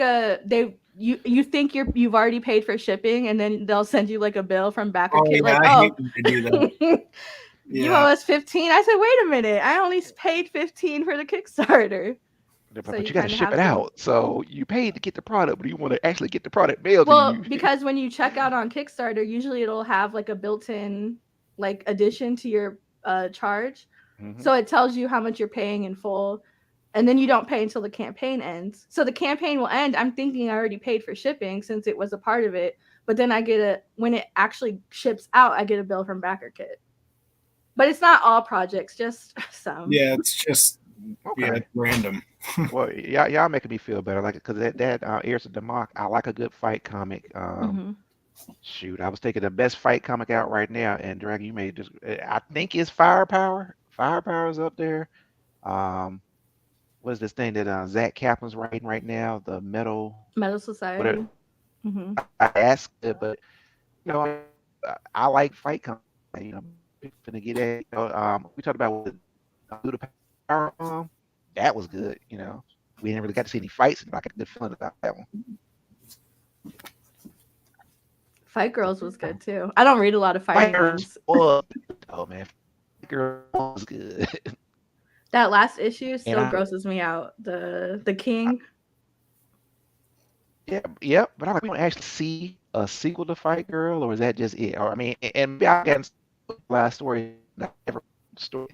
you think you've already paid for shipping, and then they'll send you like a bill from backer kid, like, I hate when they do that. You owe us $15. I said, wait a minute, I only paid $15 for the Kickstarter. But you got to ship it out. So you paid to get the product, but you want to actually get the product mailed to you. Because when you check out on Kickstarter, usually it'll have like a built-in like addition to your charge. So it tells you how much you're paying in full, and then you don't pay until the campaign ends. So the campaign will end. I'm thinking I already paid for shipping since it was a part of it, but then I get when it actually ships out, I get a bill from backer kit. But it's not all projects, just some. Yeah, it's just it's random. Well, y'all making me feel better, like, because that Heirs of Demok, I like a good fight comic. Shoot, I was thinking the best fight comic out right now, and Dragon, you made this. I think it's Firepower. Firepower's up there. What is this thing that Zach Kaplan's writing right now? The Metal Society. I asked it, but you know, I like fight comic. You know, gonna get it. You know, we talked about the Power. That was good. You know, we didn't really get to see any fights, and I got a good feeling about that one. Fight Girls was good too. I don't read a lot of fighting games. Oh man, Fight Girls was good. That last issue still grosses me out. The King. Yeah, but I like, we want to actually see a sequel to Fight Girl, or is that just it? Or I mean, and I got last story, not ever story.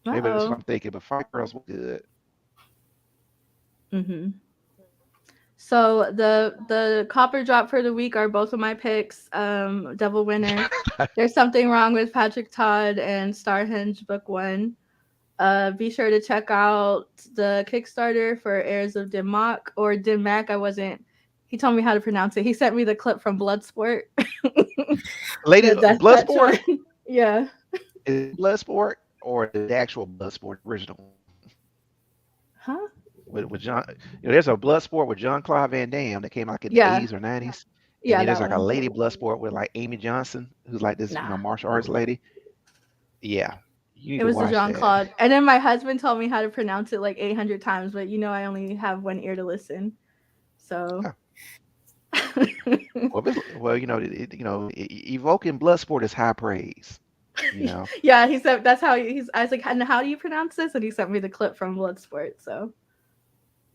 Maybe that's what I'm thinking, but Fight Girls was good. So the copper drop for the week are both of my picks. Devil Winter. There's Something Wrong with Patrick Todd and Starhenge Book 1. Be sure to check out the Kickstarter for Heirs of Demok or Demak. He told me how to pronounce it. He sent me the clip from Bloodsport. Lady Bloodsport? Yeah. Is it Bloodsport or the actual Bloodsport original? Huh? With John, you know, there's a Bloodsport with Jean-Claude Van Damme that came out in the 80s or 90s. Yeah, and there's like a Lady Bloodsport with like Amy Johnson, who's like this, you know, martial arts lady. Yeah, it was the Jean-Claude, and then my husband told me how to pronounce it like 800 times, but you know, I only have one ear to listen, so. Well, you know, evoking Bloodsport is high praise. You know. Yeah, he said that's how I was like, how do you pronounce this? And he sent me the clip from Bloodsport, so.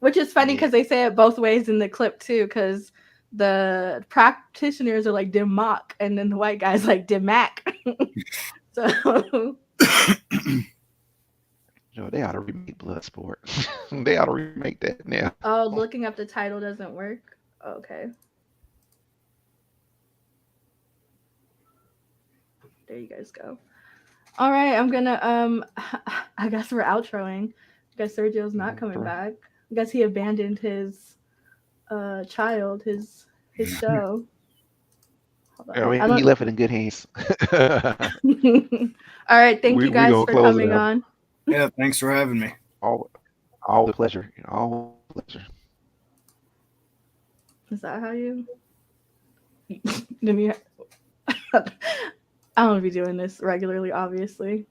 Which is funny because they say it both ways in the clip too, because the practitioners are like Demok, and then the white guy's like Demak. So Yo, they ought to remake Bloodsport. They ought to remake that now. Oh, looking up the title doesn't work. Okay. There you guys go. All right, I'm gonna I guess we're outroing. I guess Sergio's not coming back. I guess he abandoned his child, his show. Yeah, he left it in good hands. All right, thank you guys for coming on. Yeah, thanks for having me. All the pleasure. All the pleasure. Is that how you? Didn't you? I don't be doing this regularly, obviously.